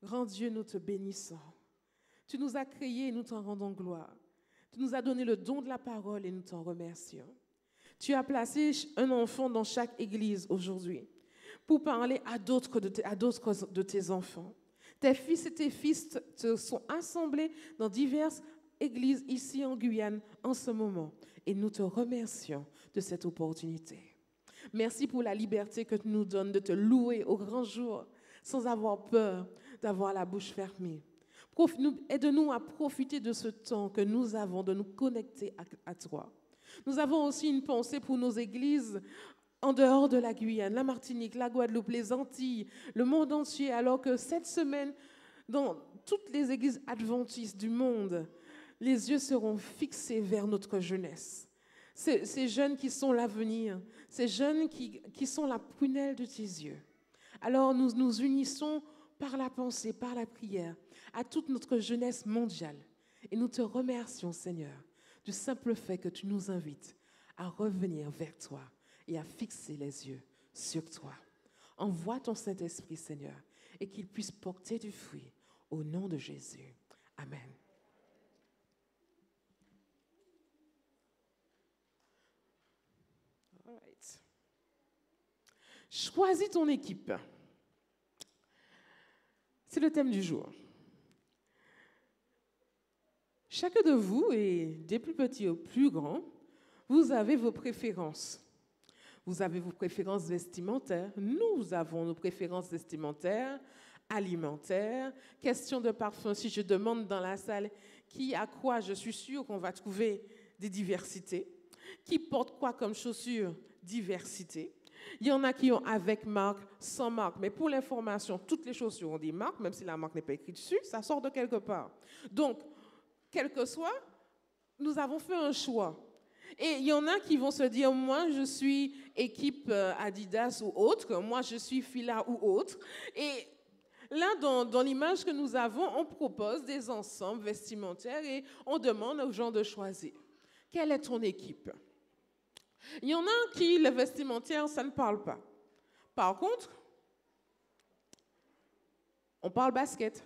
Grand Dieu, nous te bénissons. Tu nous as créés et nous t'en rendons gloire. Tu nous as donné le don de la parole et nous t'en remercions. Tu as placé un enfant dans chaque église aujourd'hui pour parler à d'autres de tes enfants. Tes fils et tes fils te sont assemblés dans diverses églises ici en Guyane en ce moment. Et nous te remercions de cette opportunité. Merci pour la liberté que tu nous donnes de te louer au grand jour sans avoir peur d'avoir la bouche fermée. Aide-nous à profiter de ce temps que nous avons de nous connecter à toi. Nous avons aussi une pensée pour nos églises en dehors de la Guyane, la Martinique, la Guadeloupe, les Antilles, le monde entier, alors que cette semaine, dans toutes les églises adventistes du monde, les yeux seront fixés vers notre jeunesse. Ces jeunes qui sont l'avenir, ces jeunes qui sont la prunelle de tes yeux. Alors nous nous unissons par la pensée, par la prière, à toute notre jeunesse mondiale. Et nous te remercions, Seigneur, du simple fait que tu nous invites à revenir vers toi et à fixer les yeux sur toi. Envoie ton Saint-Esprit, Seigneur, et qu'il puisse porter du fruit au nom de Jésus. Amen. All right. Choisis ton équipe. C'est le thème du jour. Chacun de vous, et des plus petits aux plus grands, vous avez vos préférences. Vous avez vos préférences vestimentaires. Nous avons nos préférences vestimentaires, alimentaires. Question de parfum, si je demande dans la salle qui a quoi, je suis sûre qu'on va trouver des diversités. Qui porte quoi comme chaussures? Diversité. Il y en a qui ont avec marque, sans marque. Mais pour l'information, toutes les chaussures ont des marques, même si la marque n'est pas écrite dessus, ça sort de quelque part. Donc, quel que soit, nous avons fait un choix. Et il y en a qui vont se dire, moi, je suis équipe Adidas ou autre, moi, je suis Fila ou autre. Et là, dans l'image que nous avons, on propose des ensembles vestimentaires et on demande aux gens de choisir. Quelle est ton équipe? Il y en a qui, le vestimentaire, ça ne parle pas. Par contre, on parle basket.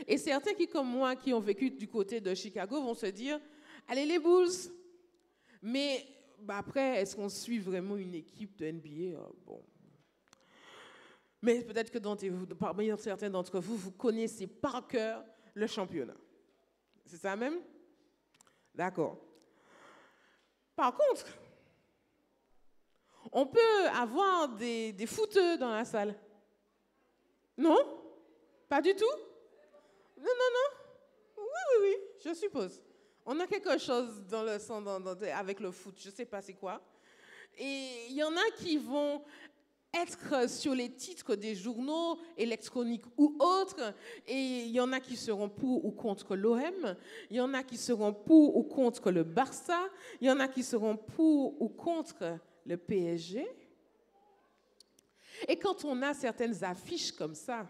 Et certains qui, comme moi, qui ont vécu du côté de Chicago, vont se dire, allez les Bulls. Mais après, est-ce qu'on suit vraiment une équipe de NBA? Bon. Mais peut-être que parmi certains d'entre vous, vous connaissez par cœur le championnat. C'est ça même? D'accord. Par contre, on peut avoir des footeux dans la salle. Non? Pas du tout? Non. Oui, je suppose. On a quelque chose dans le sang avec le foot, je ne sais pas c'est quoi. Et il y en a qui vont être sur les titres des journaux électroniques ou autres, et il y en a qui seront pour ou contre l'OM, il y en a qui seront pour ou contre le Barça, il y en a qui seront pour ou contre le PSG. Et quand on a certaines affiches comme ça,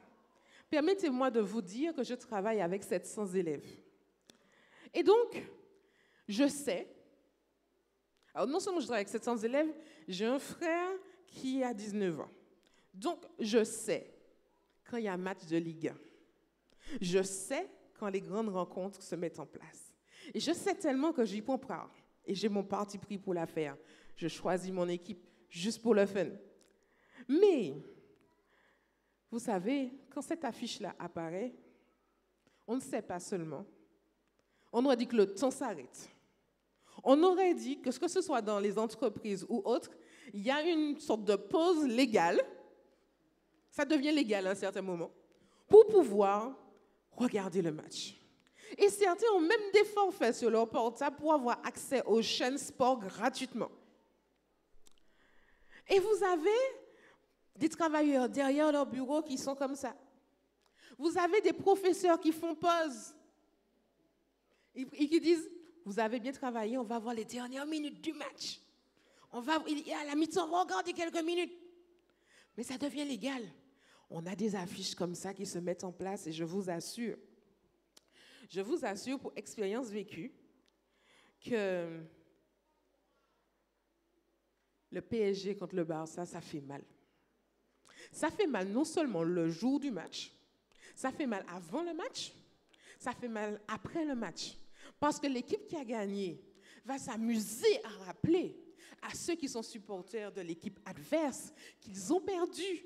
permettez-moi de vous dire que je travaille avec 700 élèves. Et donc, je sais, alors non seulement je travaille avec 700 élèves, j'ai un frère qui a 19 ans. Donc, je sais quand il y a un match de Ligue 1. Je sais quand les grandes rencontres se mettent en place. Et je sais tellement que j'y prends part. Et j'ai mon parti pris pour la faire. Je choisis mon équipe juste pour le fun. Mais, vous savez, quand cette affiche-là apparaît, on ne sait pas seulement. On aurait dit que le temps s'arrête. On aurait dit que ce soit dans les entreprises ou autres, il y a une sorte de pause légale, ça devient légal à un certain moment, pour pouvoir regarder le match. Et certains ont même des forfaits sur leur portable pour avoir accès aux chaînes sport gratuitement. Et vous avez des travailleurs derrière leur bureau qui sont comme ça. Vous avez des professeurs qui font pause et qui disent, vous avez bien travaillé, on va voir les dernières minutes du match. À la mi-temps, on va regarder quelques minutes. Mais ça devient légal. On a des affiches comme ça qui se mettent en place et je vous assure pour expérience vécue, que le PSG contre le Barça, ça fait mal. Ça fait mal non seulement le jour du match, ça fait mal avant le match, ça fait mal après le match. Parce que l'équipe qui a gagné va s'amuser à rappeler à ceux qui sont supporters de l'équipe adverse qu'ils ont perdu.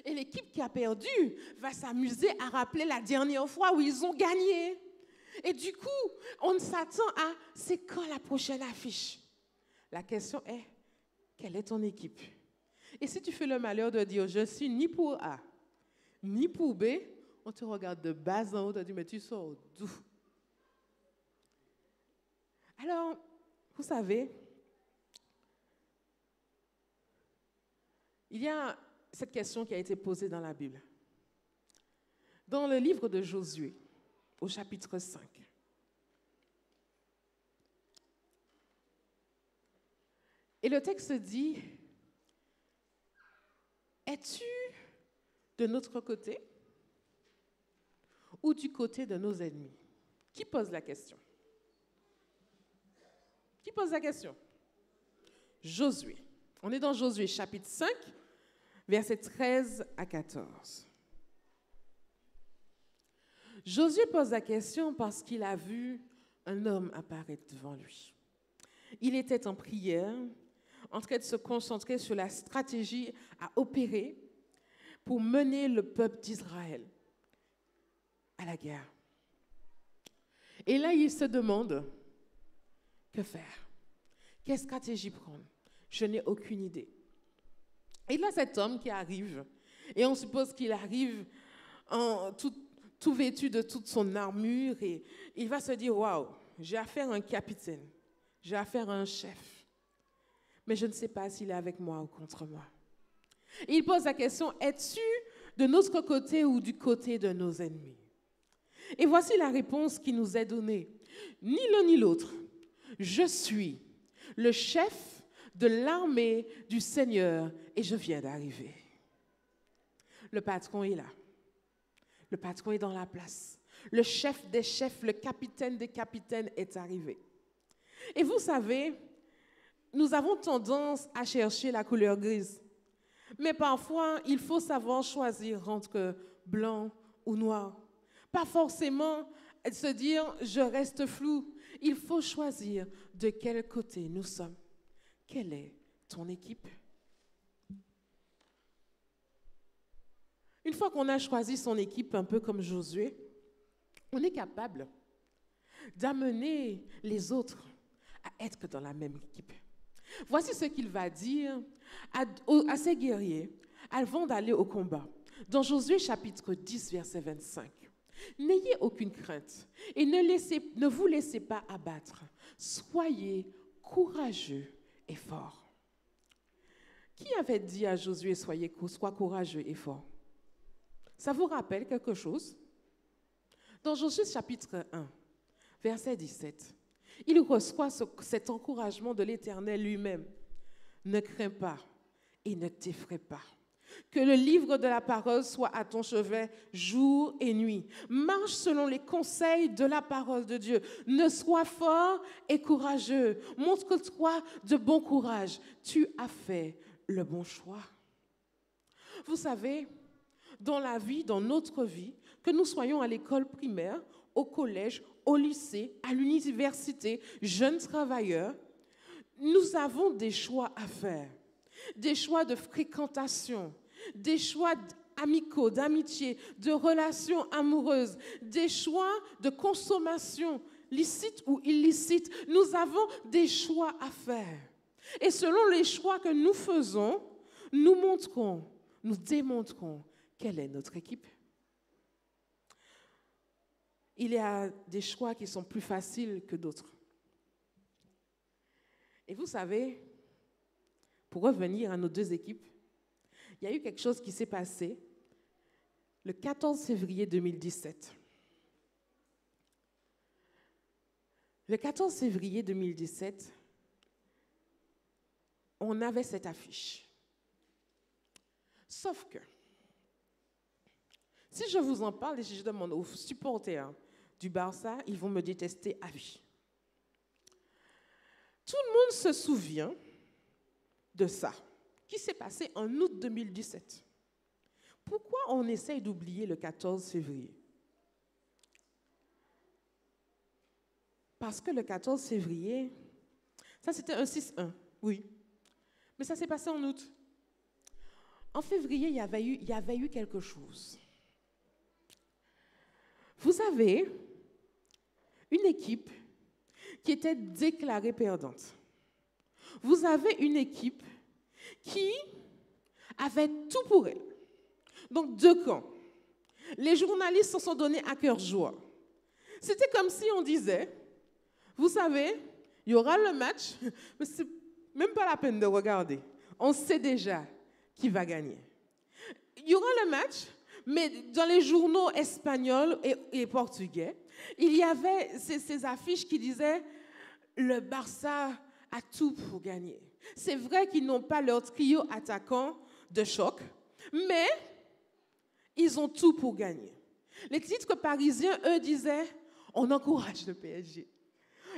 Et l'équipe qui a perdu va s'amuser à rappeler la dernière fois où ils ont gagné. Et du coup, on s'attend à c'est quand la prochaine affiche? La question est, quelle est ton équipe? Et si tu fais le malheur de dire, je suis ni pour A, ni pour B, on te regarde de bas en haut, on te dit, mais tu sors d'où? Alors, vous savez, il y a cette question qui a été posée dans la Bible. Dans le livre de Josué, au chapitre 5. Et le texte dit, es-tu de notre côté ou du côté de nos ennemis? Qui pose la question? Qui pose la question? Josué. On est dans Josué, chapitre 5, versets 13 à 14. Josué pose la question parce qu'il a vu un homme apparaître devant lui. Il était en prière, en train de se concentrer sur la stratégie à opérer pour mener le peuple d'Israël à la guerre. Et là, il se demande, que faire? Quelle stratégie prendre? Je n'ai aucune idée. Et là, cet homme qui arrive, et on suppose qu'il arrive en tout vêtu de toute son armure, et il va se dire, waouh, j'ai affaire à un capitaine, j'ai affaire à un chef, mais je ne sais pas s'il est avec moi ou contre moi. Et il pose la question, es-tu de notre côté ou du côté de nos ennemis? Et voici la réponse qui nous est donnée. Ni l'un ni l'autre. Je suis le chef de l'armée du Seigneur et je viens d'arriver. Le patron est là. Le patron est dans la place. Le chef des chefs, le capitaine des capitaines est arrivé. Et vous savez, nous avons tendance à chercher la couleur grise. Mais parfois, il faut savoir choisir entre blanc ou noir. Pas forcément se dire, je reste flou. Il faut choisir de quel côté nous sommes. Quelle est ton équipe? Une fois qu'on a choisi son équipe, un peu comme Josué, on est capable d'amener les autres à être dans la même équipe. Voici ce qu'il va dire à ses guerriers avant d'aller au combat. Dans Josué chapitre 10, verset 25. N'ayez aucune crainte et ne vous laissez pas abattre. Soyez courageux et forts. Qui avait dit à Josué, sois courageux et fort? Ça vous rappelle quelque chose? Dans Josué chapitre 1, verset 17, il reçoit cet encouragement de l'Éternel lui-même. Ne crains pas et ne t'effraie pas. Que le livre de la parole soit à ton chevet jour et nuit. Marche selon les conseils de la parole de Dieu. Ne sois fort et courageux. Montre-toi de bon courage. Tu as fait le bon choix. Vous savez, dans la vie, dans notre vie, que nous soyons à l'école primaire, au collège, au lycée, à l'université, jeunes travailleurs, nous avons des choix à faire. Des choix de fréquentation, des choix amicaux, d'amitié, de relations amoureuses, des choix de consommation, licite ou illicite. Nous avons des choix à faire. Et selon les choix que nous faisons, nous montrons, nous démontrons quelle est notre équipe. Il y a des choix qui sont plus faciles que d'autres. Et vous savez, pour revenir à nos deux équipes, il y a eu quelque chose qui s'est passé le 14 février 2017. Le 14 février 2017, on avait cette affiche. Sauf que, si je vous en parle et si je demande aux supporters du Barça, ils vont me détester à vie. Tout le monde se souvient de ça, qui s'est passé en août 2017. Pourquoi on essaye d'oublier le 14 février? Parce que le 14 février, Ça, c'était un 6-1, oui. Mais ça s'est passé en août. En février, il y avait eu quelque chose. Vous avez une équipe qui était déclarée perdante. Vous avez une équipe qui avait tout pour elle. Donc, deux camps. Les journalistes se sont donnés à cœur joie. C'était comme si on disait, vous savez, il y aura le match, mais c'est même pas la peine de regarder. On sait déjà qui va gagner. Il y aura le match, mais dans les journaux espagnols et portugais, il y avait ces affiches qui disaient « Le Barça a tout pour gagner ». C'est vrai qu'ils n'ont pas leur trio attaquant de choc, mais ils ont tout pour gagner. Les titres parisiens, eux, disaient « On encourage le PSG ».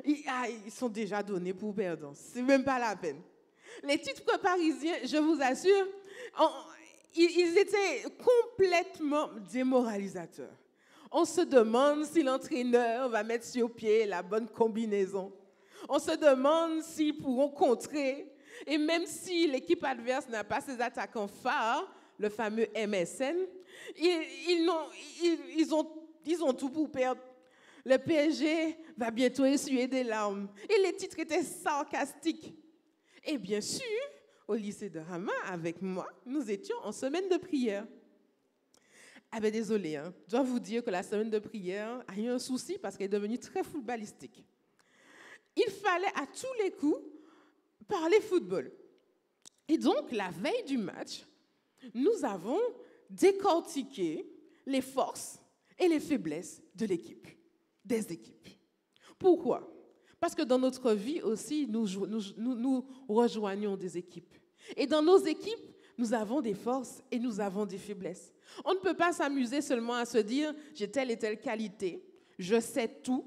Ils sont déjà donnés pour perdants. C'est même pas la peine. Les titres parisiens, je vous assure, ils étaient complètement démoralisateurs. On se demande si l'entraîneur va mettre sur pied la bonne combinaison. On se demande s'ils pourront contrer. Et même si l'équipe adverse n'a pas ses attaquants phares, le fameux MSN, ils ont tout pour perdre. Le PSG va bientôt essuyer des larmes. Et les titres étaient sarcastiques. Et bien sûr, au lycée de Rama, avec moi, nous étions en semaine de prière. Ah ben désolé, je dois vous dire que la semaine de prière a eu un souci parce qu'elle est devenue très footballistique. Il fallait à tous les coups parler football. Et donc, la veille du match, nous avons décortiqué les forces et les faiblesses de l'équipe, des équipes. Pourquoi ? Parce que dans notre vie aussi, nous rejoignons des équipes. Et dans nos équipes, nous avons des forces et nous avons des faiblesses. On ne peut pas s'amuser seulement à se dire « j'ai telle et telle qualité, je sais tout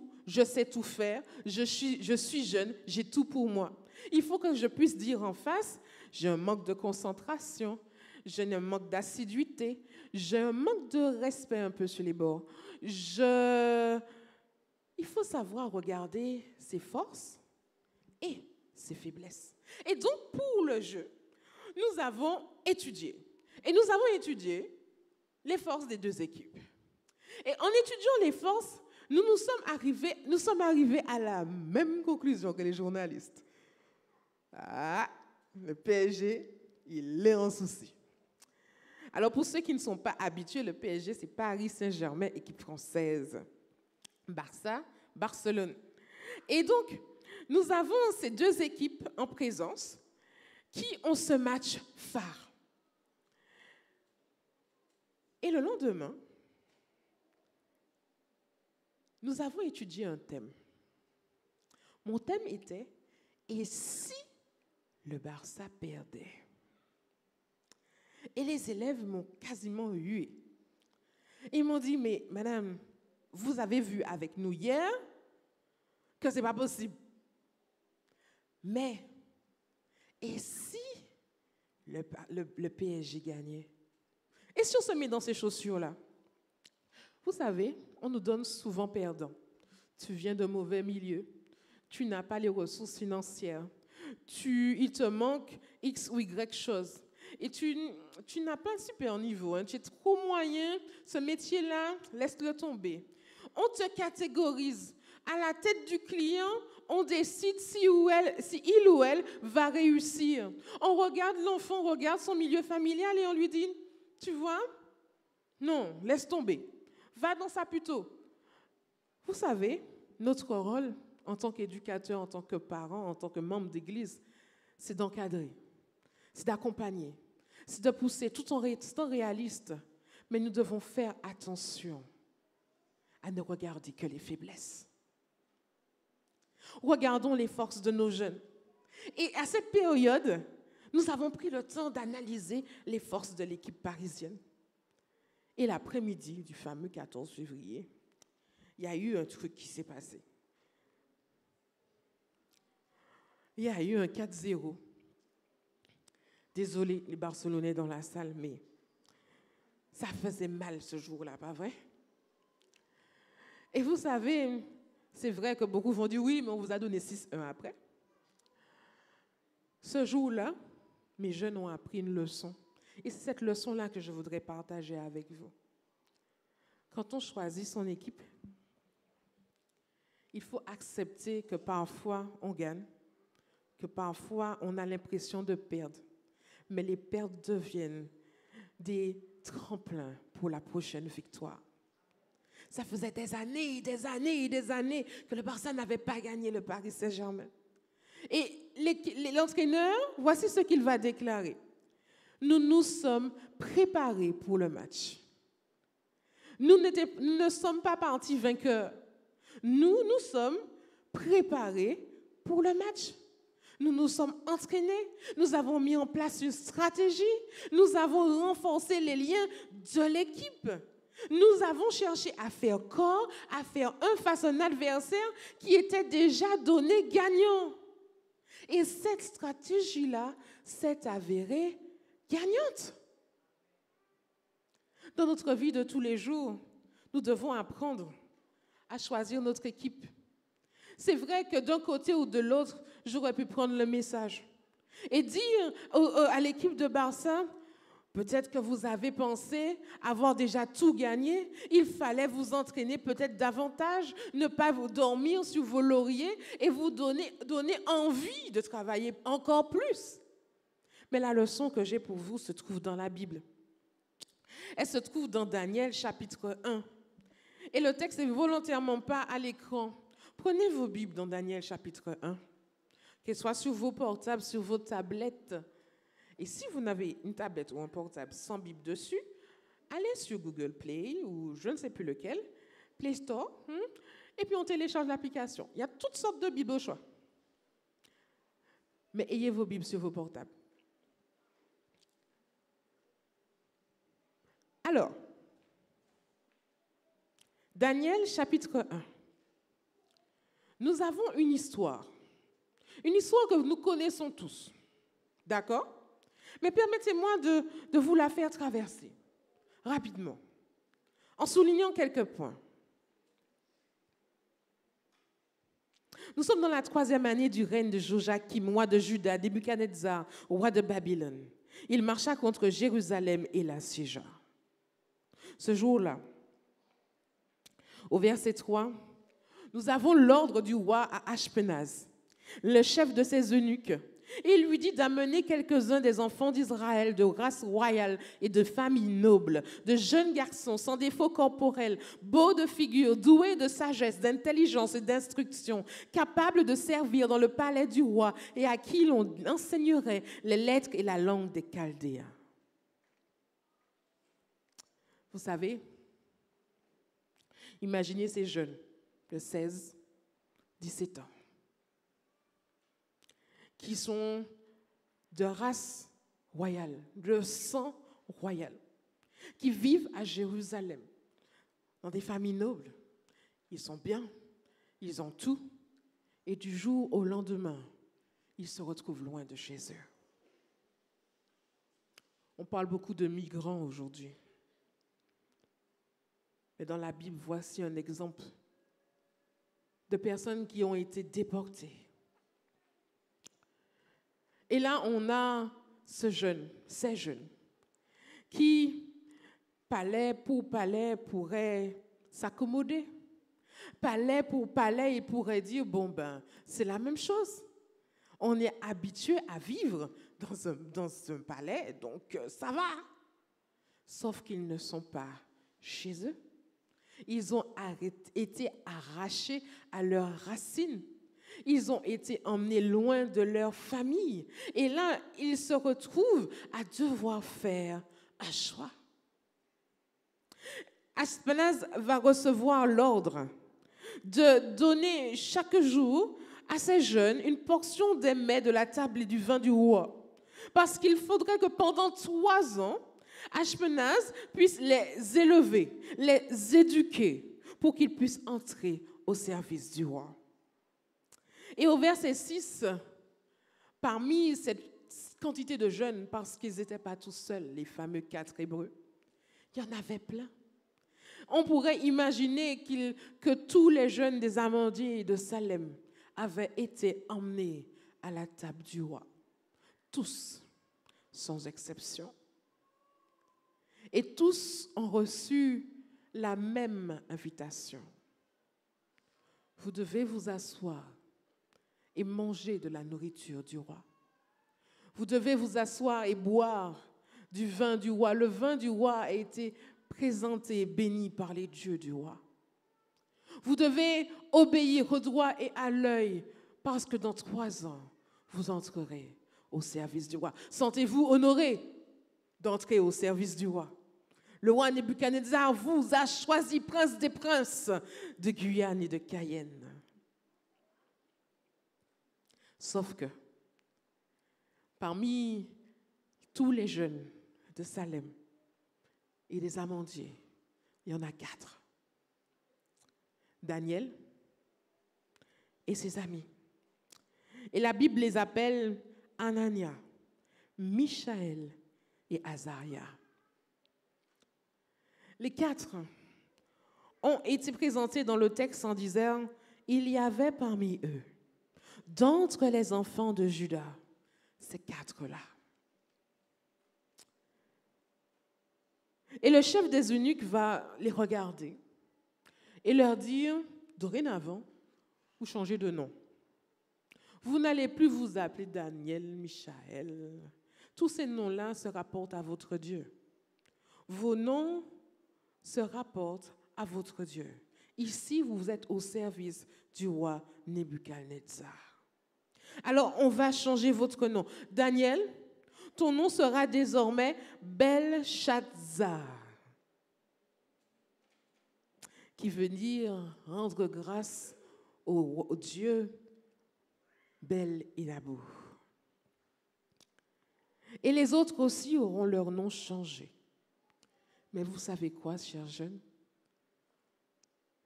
faire, je suis jeune, j'ai tout pour moi ». Il faut que je puisse dire en face « j'ai un manque de concentration, j'ai un manque d'assiduité, j'ai un manque de respect un peu sur les bords. Il faut savoir regarder ses forces et ses faiblesses. Et donc, pour le jeu, nous avons étudié. Et nous avons étudié les forces des deux équipes. Et en étudiant les forces, nous sommes arrivés à la même conclusion que les journalistes. Ah, le PSG, il est en souci. Alors, pour ceux qui ne sont pas habitués, le PSG, c'est Paris Saint-Germain, équipe française. Barça, Barcelone. Et donc, nous avons ces deux équipes en présence qui ont ce match phare. Et le lendemain, nous avons étudié un thème. Mon thème était « Et si le Barça perdait ?» Et les élèves m'ont quasiment hué. Ils m'ont dit « Mais madame, vous avez vu avec nous hier que ce n'est pas possible. Mais, et si le PSG gagnait? Et si on se met dans ces chaussures-là? Vous savez, on nous donne souvent perdant. Tu viens d'un mauvais milieu, tu n'as pas les ressources financières, il te manque X ou Y chose. Et tu n'as pas un super niveau, tu es trop moyen, ce métier-là, laisse-le tomber. On te catégorise. À la tête du client, on décide si il ou elle va réussir. On regarde l'enfant, on regarde son milieu familial et on lui dit, tu vois, non, laisse tomber. Va dans ça plutôt. Vous savez, notre rôle en tant qu'éducateur, en tant que parent, en tant que membre d'église, c'est d'encadrer, c'est d'accompagner, c'est de pousser tout en restant réaliste. Mais nous devons faire attention à ne regarder que les faiblesses. Regardons les forces de nos jeunes. Et à cette période, nous avons pris le temps d'analyser les forces de l'équipe parisienne. Et l'après-midi du fameux 14 février, il y a eu un truc qui s'est passé. Il y a eu un 4-0. Désolé les Barcelonais dans la salle, mais ça faisait mal ce jour-là, pas vrai? Et vous savez, c'est vrai que beaucoup vont dire oui, mais on vous a donné 6-1 après. Ce jour-là, mes jeunes ont appris une leçon. Et c'est cette leçon-là que je voudrais partager avec vous. Quand on choisit son équipe, il faut accepter que parfois on gagne, que parfois on a l'impression de perdre. Mais les pertes deviennent des tremplins pour la prochaine victoire. Ça faisait des années que le Barça n'avait pas gagné le Paris Saint-Germain. Et l'entraîneur, voici ce qu'il va déclarer. Nous nous sommes préparés pour le match. Nous ne sommes pas partis vainqueurs. Nous sommes préparés pour le match. Nous nous sommes entraînés. Nous avons mis en place une stratégie. Nous avons renforcé les liens de l'équipe. Nous avons cherché à faire corps, à faire un face à un adversaire qui était déjà donné gagnant. Et cette stratégie-là s'est avérée gagnante. Dans notre vie de tous les jours, nous devons apprendre à choisir notre équipe. C'est vrai que d'un côté ou de l'autre, j'aurais pu prendre le message et dire à l'équipe de Barça, peut-être que vous avez pensé avoir déjà tout gagné, il fallait vous entraîner peut-être davantage, ne pas vous dormir sur vos lauriers et vous donner envie de travailler encore plus. Mais la leçon que j'ai pour vous se trouve dans la Bible. Elle se trouve dans Daniel chapitre 1. Et le texte n'est volontairement pas à l'écran. Prenez vos Bibles dans Daniel chapitre 1, qu'elle soit sur vos portables, sur vos tablettes. Et si vous n'avez une tablette ou un portable sans Bible dessus, allez sur Google Play ou je ne sais plus lequel, Play Store, et puis on télécharge l'application. Il y a toutes sortes de Bibles au choix. Mais ayez vos Bibles sur vos portables. Alors, Daniel chapitre 1. Nous avons une histoire que nous connaissons tous. D'accord ? Mais permettez-moi de vous la faire traverser rapidement, en soulignant quelques points. Nous sommes dans la 3e année du règne de Joachim, roi de Juda, de Nebuchadnezzar, roi de Babylone. Il marcha contre Jérusalem et l'assiégea. Ce jour-là, au verset 3, nous avons l'ordre du roi à Ashpenaz, le chef de ses eunuques. Il lui dit d'amener quelques-uns des enfants d'Israël de race royale et de famille noble, de jeunes garçons sans défaut corporel, beaux de figure, doués de sagesse, d'intelligence et d'instruction, capables de servir dans le palais du roi et à qui l'on enseignerait les lettres et la langue des Chaldéens. Vous savez, imaginez ces jeunes de 16, 17 ans, qui sont de race royale, de sang royal, qui vivent à Jérusalem, dans des familles nobles. Ils sont bien, ils ont tout, et du jour au lendemain, ils se retrouvent loin de chez eux. On parle beaucoup de migrants aujourd'hui. Mais dans la Bible, voici un exemple de personnes qui ont été déportées. Et là, on a ces jeunes, qui, palais pour palais, pourraient s'accommoder. Palais pour palais, ils pourraient dire, bon ben, c'est la même chose. On est habitué à vivre dans un palais, donc ça va. Sauf qu'ils ne sont pas chez eux. Ils ont été arrachés à leurs racines. Ils ont été emmenés loin de leur famille. Et là, ils se retrouvent à devoir faire un choix. Ashpenaz va recevoir l'ordre de donner chaque jour à ces jeunes une portion des mets de la table et du vin du roi. Parce qu'il faudrait que pendant 3 ans, Ashpenaz puisse les élever, les éduquer pour qu'ils puissent entrer au service du roi. Et au verset 6, parmi cette quantité de jeunes, parce qu'ils n'étaient pas tous seuls, les fameux 4 Hébreux, il y en avait plein. On pourrait imaginer que tous les jeunes des Amandiers et de Salem avaient été emmenés à la table du roi. tous, sans exception. Et tous ont reçu la même invitation. Vous devez vous asseoir et manger de la nourriture du roi. Vous devez vous asseoir et boire du vin du roi. Le vin du roi a été présenté et béni par les dieux du roi. Vous devez obéir au droit et à l'œil, parce que dans 3 ans, vous entrerez au service du roi. Sentez-vous honoré d'entrer au service du roi. Le roi Nebuchadnezzar vous a choisi prince des princes de Guyane et de Cayenne. Sauf que, parmi tous les jeunes de Salem et des amandiers, il y en a 4. Daniel et ses amis. Et la Bible les appelle Anania, Michaël et Azaria. Les 4 ont été présentés dans le texte en disant « Il y avait parmi eux, d'entre les enfants de Juda, ces 4-là. » Et le chef des eunuques va les regarder et leur dire « Dorénavant, vous changez de nom. Vous n'allez plus vous appeler Daniel, Michaël. Tous ces noms-là se rapportent à votre Dieu. Vos noms se rapportent à votre Dieu. Ici, vous êtes au service du roi Nebuchadnezzar. Alors, on va changer votre nom. Daniel, ton nom sera désormais Belshazzar, qui veut dire rendre grâce au Dieu Bel-Inabou. Et les autres aussi auront leur nom changé. Mais vous savez quoi, chers jeunes?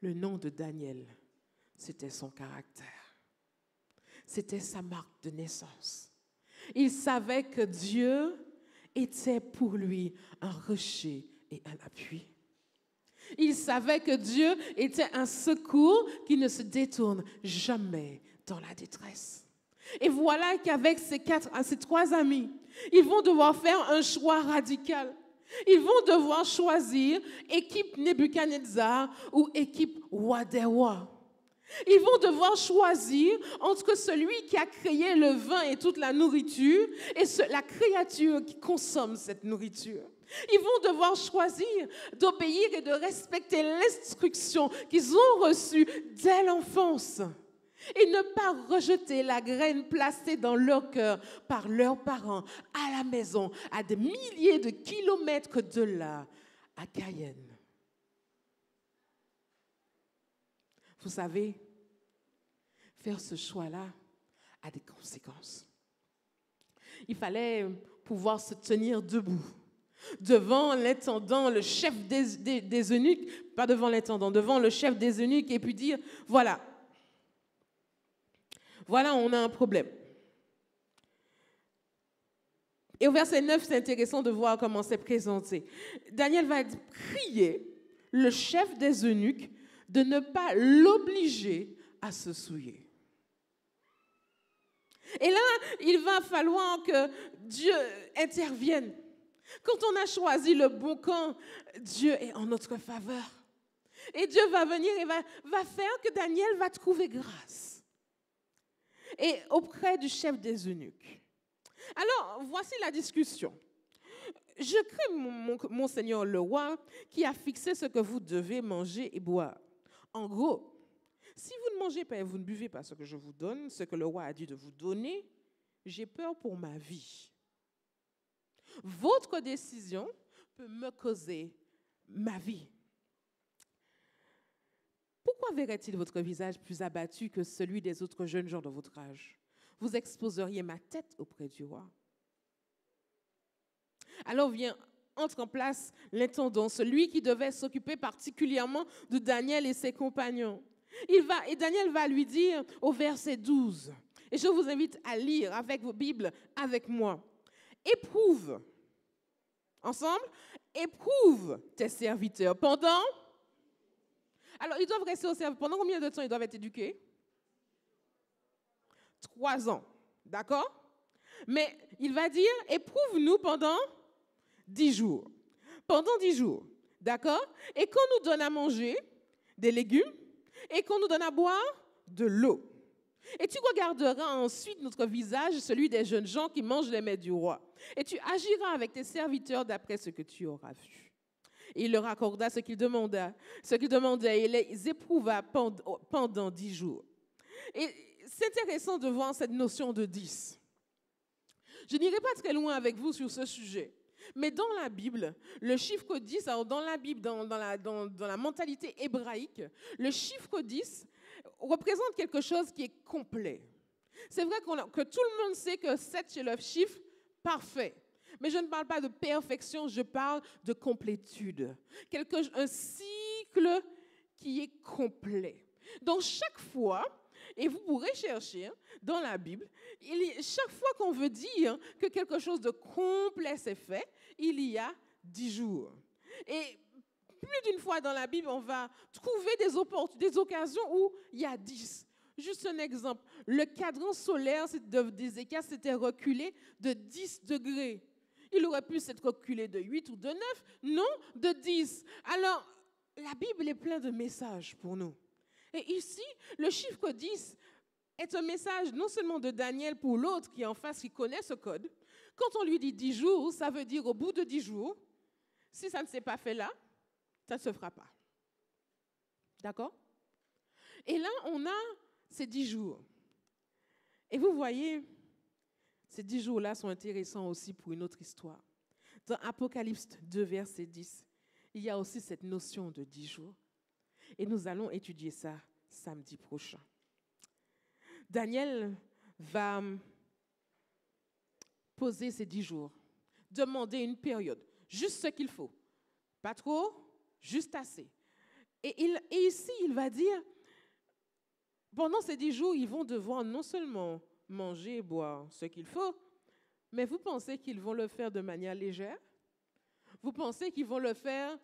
Le nom de Daniel, c'était son caractère. C'était sa marque de naissance. Il savait que Dieu était pour lui un rocher et un appui. Il savait que Dieu était un secours qui ne se détourne jamais dans la détresse. Et voilà qu'avec ces 3 amis, ils vont devoir faire un choix radical. Ils vont devoir choisir équipe Nebuchadnezzar ou équipe roi des rois. Ils vont devoir choisir entre celui qui a créé le vin et toute la nourriture et la créature qui consomme cette nourriture. Ils vont devoir choisir d'obéir et de respecter l'instruction qu'ils ont reçue dès l'enfance et ne pas rejeter la graine placée dans leur cœur par leurs parents à la maison, à des milliers de kilomètres de là, à Cayenne. Vous savez, faire ce choix-là a des conséquences. Il fallait pouvoir se tenir debout devant l'intendant, le chef des eunuques, pas devant l'intendant, devant le chef des eunuques, et puis dire, voilà, on a un problème. Et au verset 9, c'est intéressant de voir comment c'est présenté. Daniel va prier le chef des eunuques de ne pas l'obliger à se souiller. Et là, il va falloir que Dieu intervienne. Quand on a choisi le bon camp, Dieu est en notre faveur. Et Dieu va venir et va faire que Daniel va trouver grâce. Et auprès du chef des eunuques. Alors, voici la discussion. Je crains mon Seigneur le roi qui a fixé ce que vous devez manger et boire. En gros, si vous ne mangez pas et vous ne buvez pas ce que je vous donne, ce que le roi a dit de vous donner, j'ai peur pour ma vie. Votre décision peut me causer ma vie. Pourquoi verrait-il votre visage plus abattu que celui des autres jeunes gens de votre âge? Vous exposeriez ma tête auprès du roi. Alors entre en place l'intendant, celui qui devait s'occuper particulièrement de Daniel et ses compagnons. Et Daniel va lui dire au verset 12, et je vous invite à lire avec vos Bibles avec moi. Éprouve, ensemble, éprouve tes serviteurs pendant... Alors, ils doivent rester au service. Pendant combien de temps ils doivent être éduqués? 3 ans, d'accord? Mais il va dire, éprouve-nous pendant 10 jours. Pendant 10 jours, d'accord? Et qu'on nous donne à manger des légumes et qu'on nous donne à boire de l'eau. Et tu regarderas ensuite notre visage, celui des jeunes gens qui mangent les mets du roi. Et tu agiras avec tes serviteurs d'après ce que tu auras vu. Et il leur accorda ce qu'ils demandaient. Et il les éprouva pendant 10 jours. Et c'est intéressant de voir cette notion de 10. Je n'irai pas très loin avec vous sur ce sujet. Mais dans la Bible, le chiffre 10, alors dans la Bible, dans la mentalité hébraïque, le chiffre 10 représente quelque chose qui est complet. C'est vrai que tout le monde sait que 7 c'est le chiffre parfait. Mais je ne parle pas de perfection, je parle de complétude. Un cycle qui est complet. Donc chaque fois, et vous pourrez chercher dans la Bible, chaque fois qu'on veut dire que quelque chose de complet s'est fait, il y a 10 jours. Et plus d'une fois dans la Bible, on va trouver des occasions où il y a 10. Juste un exemple, le cadran solaire d'Ézéchias s'était reculé de 10 degrés. Il aurait pu s'être reculé de 8 ou de 9, non, de 10. Alors, la Bible est pleine de messages pour nous. Et ici, le chiffre 10 est un message non seulement de Daniel pour l'autre qui est en face, qui connaît ce code. Quand on lui dit 10 jours, ça veut dire au bout de 10 jours, si ça ne s'est pas fait là, ça ne se fera pas. D'accord? Et là, on a ces 10 jours. Et vous voyez, ces 10 jours-là sont intéressants aussi pour une autre histoire. Dans Apocalypse 2, verset 10, il y a aussi cette notion de 10 jours. Et nous allons étudier ça samedi prochain. Daniel va poser ces 10 jours, demander une période, juste ce qu'il faut. Pas trop, juste assez. Et ici, il va dire, pendant ces 10 jours, ils vont devoir non seulement manger et boire ce qu'il faut, mais vous pensez qu'ils vont le faire de manière légère? Vous pensez qu'ils vont le faire?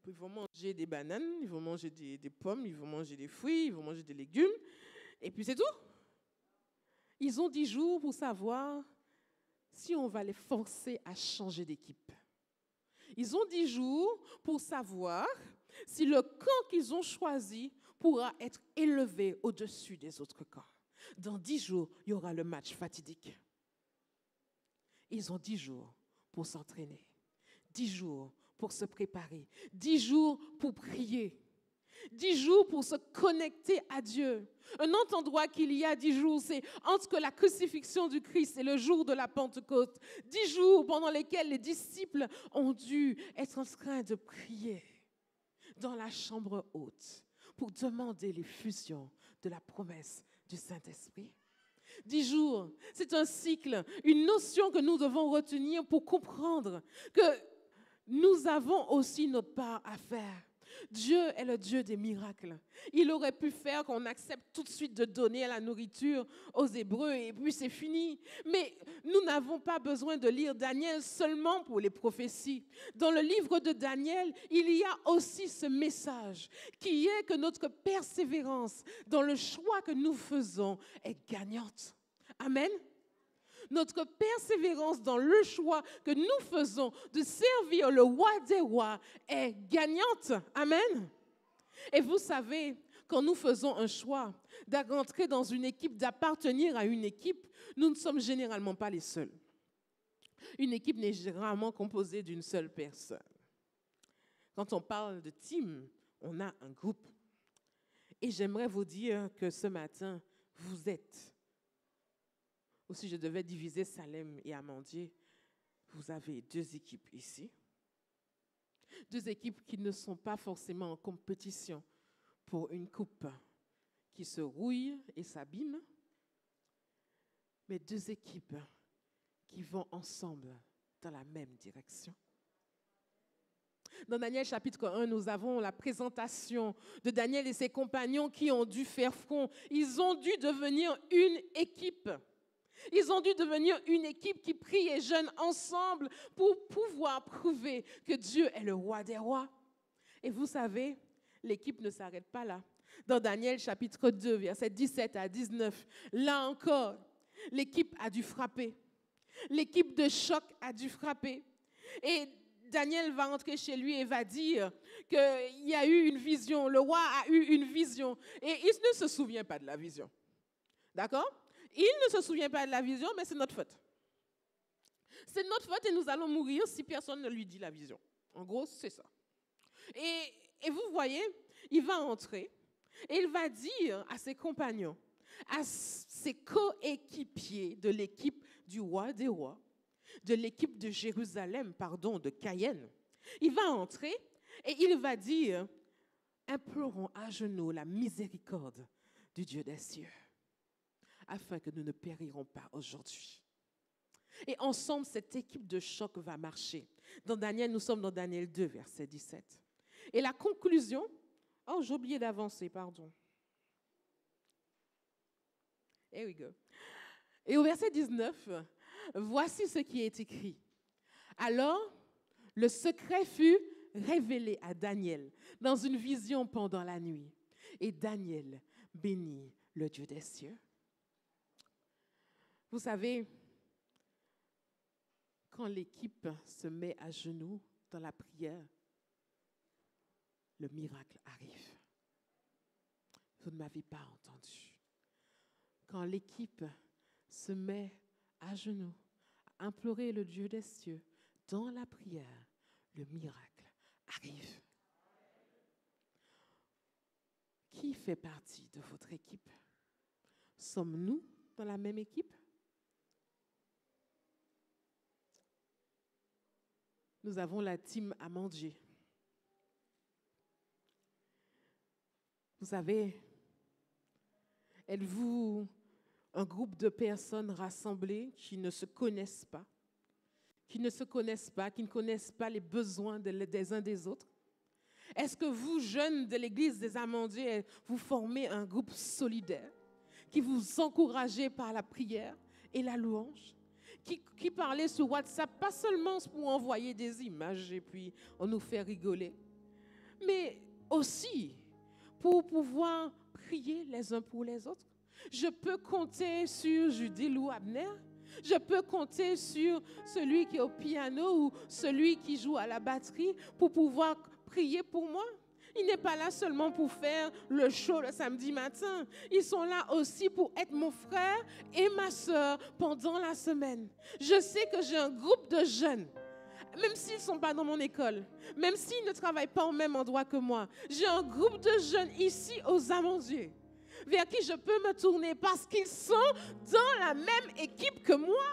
Ils vont manger des bananes, ils vont manger des pommes, ils vont manger des fruits, ils vont manger des légumes, et puis c'est tout. Ils ont 10 jours pour savoir si on va les forcer à changer d'équipe. Ils ont 10 jours pour savoir si le camp qu'ils ont choisi pourra être élevé au-dessus des autres camps. Dans 10 jours, il y aura le match fatidique. Ils ont 10 jours pour s'entraîner, 10 jours pour se préparer, 10 jours pour prier, 10 jours pour se connecter à Dieu. Un autre endroit qu'il y a 10 jours, c'est entre la crucifixion du Christ et le jour de la Pentecôte. 10 jours pendant lesquels les disciples ont dû être en train de prier dans la chambre haute pour demander l'effusion de la promesse du Saint-Esprit. 10 jours, c'est un cycle, une notion que nous devons retenir pour comprendre que nous avons aussi notre part à faire. Dieu est le Dieu des miracles. Il aurait pu faire qu'on accepte tout de suite de donner la nourriture aux Hébreux et puis c'est fini. Mais nous n'avons pas besoin de lire Daniel seulement pour les prophéties. Dans le livre de Daniel, il y a aussi ce message qui est que notre persévérance dans le choix que nous faisons est gagnante. Amen. Notre persévérance dans le choix que nous faisons de servir le roi des rois est gagnante. Amen. Et vous savez, quand nous faisons un choix d'entrer dans une équipe, d'appartenir à une équipe, nous ne sommes généralement pas les seuls. Une équipe n'est généralement composée d'une seule personne. Quand on parle de team, on a un groupe. Et j'aimerais vous dire que ce matin, vous êtes. Ou si je devais diviser Salem et Amandier, vous avez 2 équipes ici. 2 équipes qui ne sont pas forcément en compétition pour une coupe qui se rouille et s'abîme, mais 2 équipes qui vont ensemble dans la même direction. Dans Daniel chapitre 1, nous avons la présentation de Daniel et ses compagnons qui ont dû faire front. Ils ont dû devenir une équipe. Ils ont dû devenir une équipe qui prie et jeûne ensemble pour pouvoir prouver que Dieu est le roi des rois. Et vous savez, l'équipe ne s'arrête pas là. Dans Daniel chapitre 2, versets 17 à 19, là encore, l'équipe a dû frapper. L'équipe de choc a dû frapper. Et Daniel va entrer chez lui et va dire qu'il y a eu une vision. Le roi a eu une vision. Et il ne se souvient pas de la vision. D'accord? Il ne se souvient pas de la vision, mais c'est notre faute. C'est notre faute et nous allons mourir si personne ne lui dit la vision. En gros, c'est ça. Et vous voyez, il va entrer et il va dire à ses compagnons, à ses coéquipiers de l'équipe du roi des rois, de l'équipe de Jérusalem, de Cayenne, il va entrer et il va dire, implorons à genoux la miséricorde du Dieu des cieux, afin que nous ne périrons pas aujourd'hui. Et ensemble, cette équipe de choc va marcher. Dans Daniel, nous sommes dans Daniel 2, verset 17. Et la conclusion, j'ai oublié d'avancer, pardon. Here we go. Et au verset 19, voici ce qui est écrit. Alors, le secret fut révélé à Daniel dans une vision pendant la nuit. Et Daniel bénit le Dieu des cieux. Vous savez, quand l'équipe se met à genoux dans la prière, le miracle arrive. Vous ne m'avez pas entendu. Quand l'équipe se met à genoux, à implorer le Dieu des cieux dans la prière, le miracle arrive. Qui fait partie de votre équipe? Sommes-nous dans la même équipe? Nous avons la team Amandier. Vous savez, êtes-vous un groupe de personnes rassemblées qui ne se connaissent pas, qui ne connaissent pas les besoins des uns des autres? Est-ce que vous, jeunes de l'église des Amandiers, vous formez un groupe solidaire qui vous encouragez par la prière et la louange? Qui parlait sur WhatsApp, pas seulement pour envoyer des images et puis on nous fait rigoler, mais aussi pour pouvoir prier les uns pour les autres. Je peux compter sur Judy Lou Abner, je peux compter sur celui qui est au piano ou celui qui joue à la batterie pour pouvoir prier pour moi. Il n'est pas là seulement pour faire le show le samedi matin. Ils sont là aussi pour être mon frère et ma soeur pendant la semaine. Je sais que j'ai un groupe de jeunes, même s'ils ne sont pas dans mon école, même s'ils ne travaillent pas au même endroit que moi. J'ai un groupe de jeunes ici aux Amandiers vers qui je peux me tourner parce qu'ils sont dans la même équipe que moi.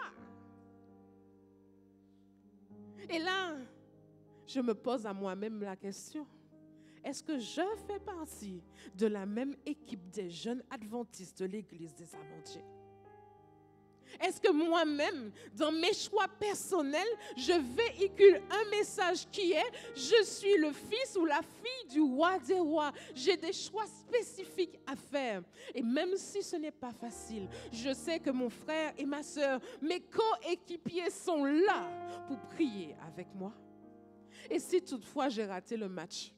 Et là, je me pose à moi-même la question. Est-ce que je fais partie de la même équipe des jeunes adventistes de l'église des Amandiers? Est-ce que moi-même, dans mes choix personnels, je véhicule un message qui est « Je suis le fils ou la fille du roi des rois ». J'ai des choix spécifiques à faire. Et même si ce n'est pas facile, je sais que mon frère et ma soeur, mes coéquipiers sont là pour prier avec moi. Et si toutefois j'ai raté le match,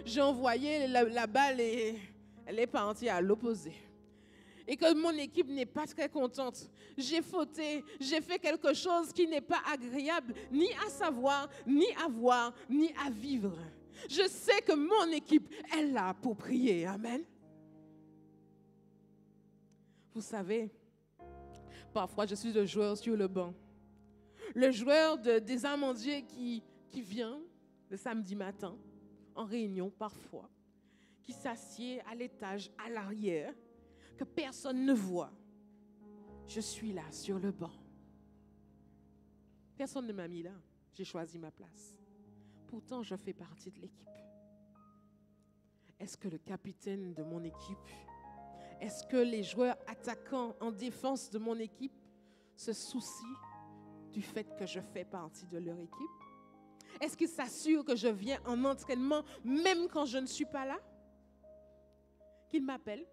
j'ai envoyé la balle et elle est partie à l'opposé. Et que mon équipe n'est pas très contente. J'ai fauté, j'ai fait quelque chose qui n'est pas agréable, ni à savoir, ni à voir, ni à vivre. Je sais que mon équipe est là pour prier. Amen. Vous savez, parfois je suis le joueur sur le banc. Le joueur des Amandiers qui vient le samedi matin, en réunion parfois, qui s'assied à l'étage, à l'arrière, que personne ne voit. Je suis là, sur le banc. Personne ne m'a mis là. J'ai choisi ma place. Pourtant, je fais partie de l'équipe. Est-ce que le capitaine de mon équipe, est-ce que les joueurs attaquants en défense de mon équipe se soucient du fait que je fais partie de leur équipe? Est-ce qu'ils s'assurent que je viens en entraînement même quand je ne suis pas là? Qu'ils m'appellent,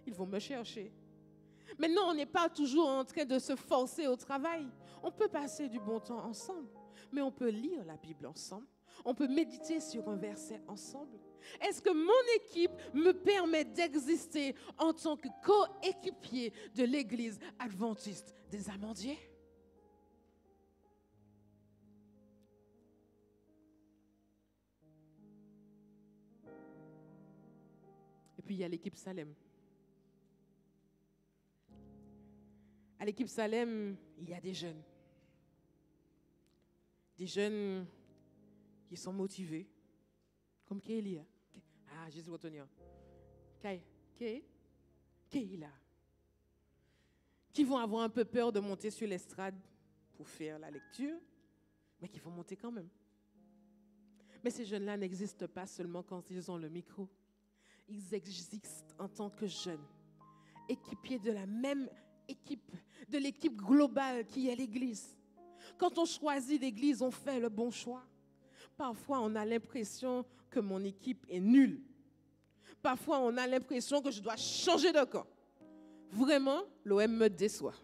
ils vont me chercher. Mais non, on n'est pas toujours en train de se forcer au travail. On peut passer du bon temps ensemble, mais on peut lire la Bible ensemble. On peut méditer sur un verset ensemble. Est-ce que mon équipe me permet d'exister en tant que coéquipier de l'église adventiste des Amandiers? puis il y a l'équipe Salem. À l'équipe Salem, il y a des jeunes. Des jeunes qui sont motivés, comme Kélia. Ah, Jésus retenir. Kélia. Qui vont avoir un peu peur de monter sur l'estrade pour faire la lecture, mais qui vont monter quand même. Mais ces jeunes-là n'existent pas seulement quand ils ont le micro. Ils existent en tant que jeunes, équipiers de la même équipe, de l'équipe globale qui est l'Église. Quand on choisit l'Église, on fait le bon choix. Parfois, on a l'impression que mon équipe est nulle. Parfois, on a l'impression que je dois changer de camp. Vraiment, l'OM me déçoit.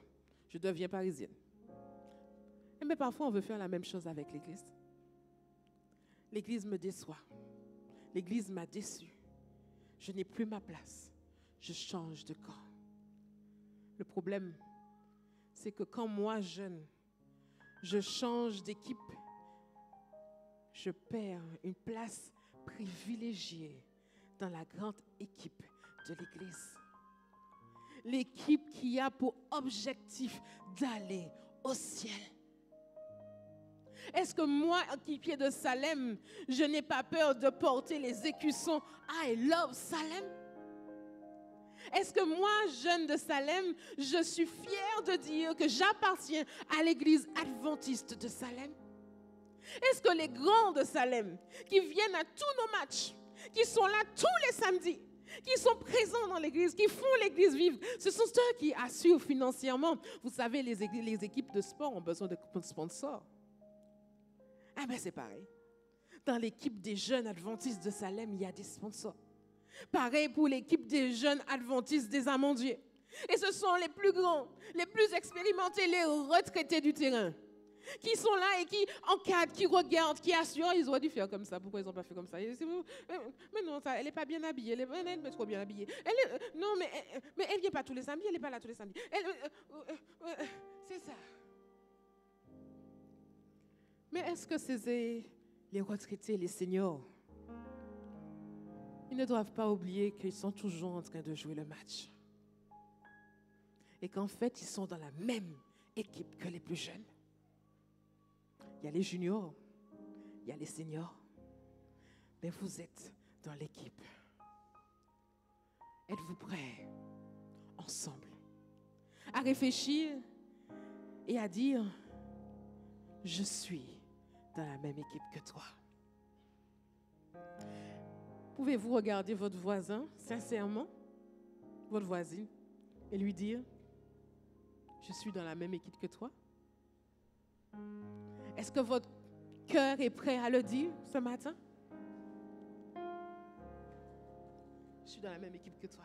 Je deviens parisienne. Mais parfois, on veut faire la même chose avec l'Église. L'Église me déçoit. L'Église m'a déçue. Je n'ai plus ma place. Je change de camp. Le problème, c'est que quand moi, jeune, je change d'équipe, je perds une place privilégiée dans la grande équipe de l'Église. L'équipe qui a pour objectif d'aller au ciel. Est-ce que moi, équipier de Salem, je n'ai pas peur de porter les écussons I love Salem? Est-ce que moi, jeune de Salem, je suis fière de dire que j'appartiens à l'église adventiste de Salem? Est-ce que les grands de Salem, qui viennent à tous nos matchs, qui sont là tous les samedis, qui sont présents dans l'église, qui font l'église vivre, ce sont ceux qui assurent financièrement? Vous savez, les équipes de sport ont besoin de sponsors. Ah ben c'est pareil. Dans l'équipe des jeunes adventistes de Salem, il y a des sponsors. Pareil pour l'équipe des jeunes adventistes des Amandiers. Et ce sont les plus grands, les plus expérimentés, les retraités du terrain, qui sont là et qui encadrent, qui regardent, qui assurent. Ils auraient dû faire comme ça. Pourquoi ils n'ont pas fait comme ça? Mais non, elle n'est pas bien habillée. Elle est trop bien habillée. Non, mais elle ne vient pas tous les samedis. Elle n'est pas là tous les samedis. C'est ça. Mais est-ce que c'est les retraités, les seniors? Ils ne doivent pas oublier qu'ils sont toujours en train de jouer le match. Et qu'en fait, ils sont dans la même équipe que les plus jeunes. Il y a les juniors, il y a les seniors. Mais vous êtes dans l'équipe. Êtes-vous prêts, ensemble, à réfléchir et à dire, je suis dans la même équipe que toi? Pouvez-vous regarder votre voisin, sincèrement, votre voisine, et lui dire, je suis dans la même équipe que toi? Est-ce que votre cœur est prêt à le dire ce matin? Je suis dans la même équipe que toi.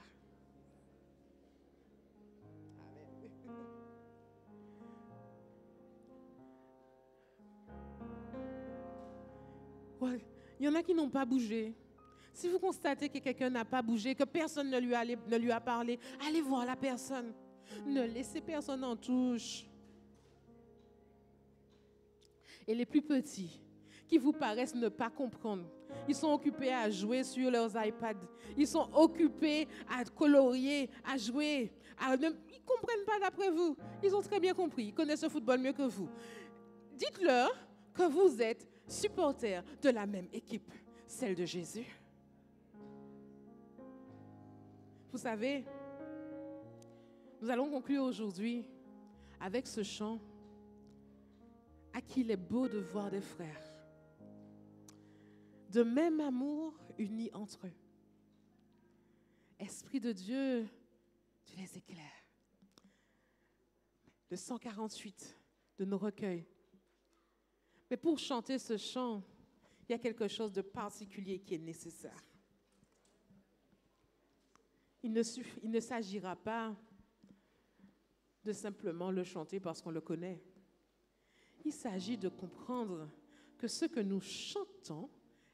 Ouais, il y en a qui n'ont pas bougé. Si vous constatez que quelqu'un n'a pas bougé, que personne ne lui a parlé, allez voir la personne. Ne laissez personne en touche. Et les plus petits, qui vous paraissent ne pas comprendre, ils sont occupés à jouer sur leurs iPads. Ils sont occupés à colorier, à jouer. Ils ne comprennent pas d'après vous. Ils ont très bien compris. Ils connaissent le football mieux que vous. Dites-leur que vous êtes supporters de la même équipe, celle de Jésus. Vous savez, nous allons conclure aujourd'hui avec ce chant « À qui il est beau de voir des frères, de même amour unis entre eux. Esprit de Dieu, tu les éclaires. » Le 148 de nos recueils. Mais pour chanter ce chant, il y a quelque chose de particulier qui est nécessaire. Il ne s'agira pas de simplement le chanter parce qu'on le connaît. Il s'agit de comprendre que ce que nous chantons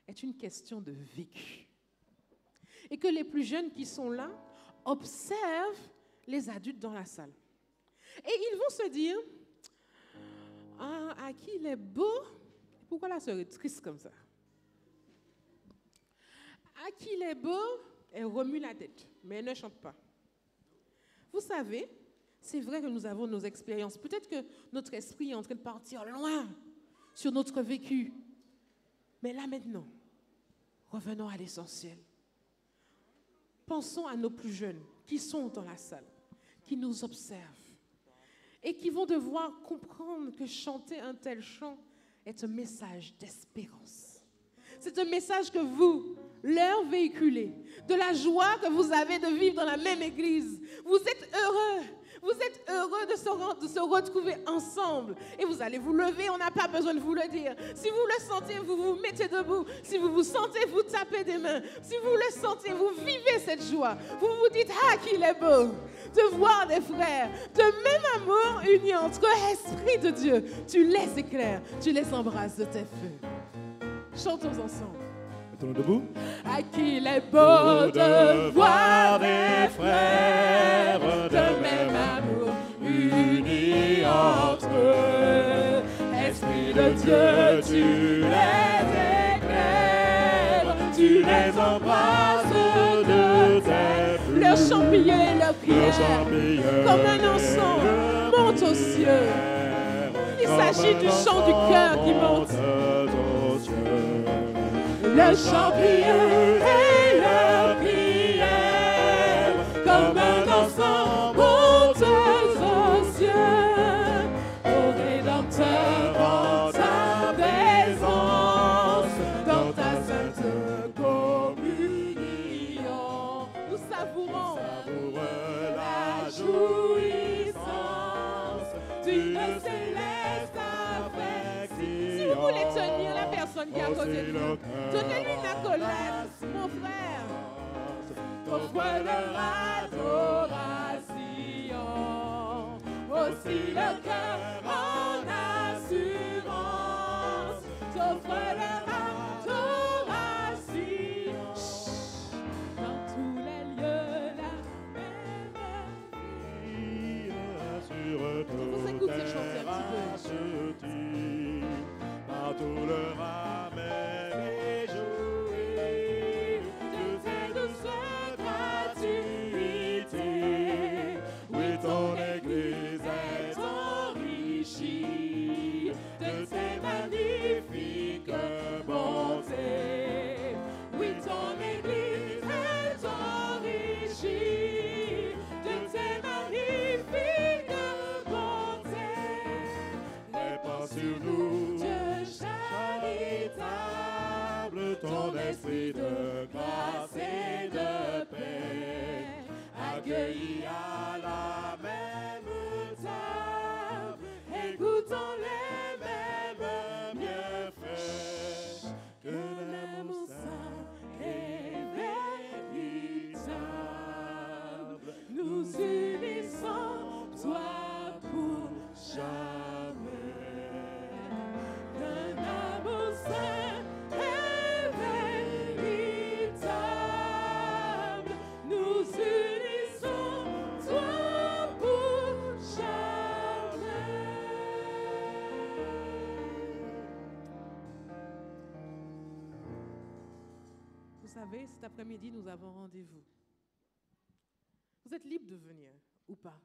est une question de vécu. Et que les plus jeunes qui sont là observent les adultes dans la salle. Et ils vont se dire, ah, à qui il est beau? Pourquoi la sœur est triste comme ça? À qui il est beau et remue la tête, mais elle ne chante pas. Vous savez, c'est vrai que nous avons nos expériences. Peut-être que notre esprit est en train de partir loin sur notre vécu. Mais là maintenant, revenons à l'essentiel. Pensons à nos plus jeunes qui sont dans la salle, qui nous observent et qui vont devoir comprendre que chanter un tel chant est un message d'espérance. C'est un message que vous leur véhiculez, de la joie que vous avez de vivre dans la même église. Vous êtes heureux. Vous êtes heureux de se retrouver ensemble. Et vous allez vous lever, on n'a pas besoin de vous le dire. Si vous le sentez, vous vous mettez debout. Si vous vous sentez, vous tapez des mains. Si vous le sentez, vous vivez cette joie. Vous vous dites, ah, qu'il est beau de voir des frères de même amour unis entre eux, Esprit de Dieu. Tu les éclaires, tu les embrasses de tes feux. Chantons ensemble. Mettons-nous debout. À qu'il est beau de voir des frères de même amour unis entre eux. Esprit de Dieu, tu les éclaires, tu les embrasses de tes feux. Leur champignon et leur prière, comme un ensemble, monte aux cieux. Il s'agit du chant du cœur qui monte. Le champignon et leur prière, comme un ensemble monte aux cieux. Ô Rédempteur, en ta présence, dans ta sainte communion, nous savourons la jouissance d'une céleste affection. Si vous voulez tenir la personne qui est à côté de vous, donnez-lui une accolade, mon frère. Offre leur adoration, aussi le cœur en assurance. T'offre leur adoration. Dans tous les lieux, la même vie. On vous écoute se chanter un petit peu. Tout le ramène et jouit de tes douces gratuités. Oui, ton Église est enrichie de tes magnifiques bontés. Oui, ton Église est enrichie de tes magnifiques bontés. Répands sur nous ton esprit de grâce et de paix, accueillis à la même table, écoutons les mêmes bienfaits, que l'amour saint et véritable, nous unissons toi pour jamais. D'un amour saint Vous savez, cet après-midi, nous avons rendez-vous. Vous êtes libre de venir ou pas?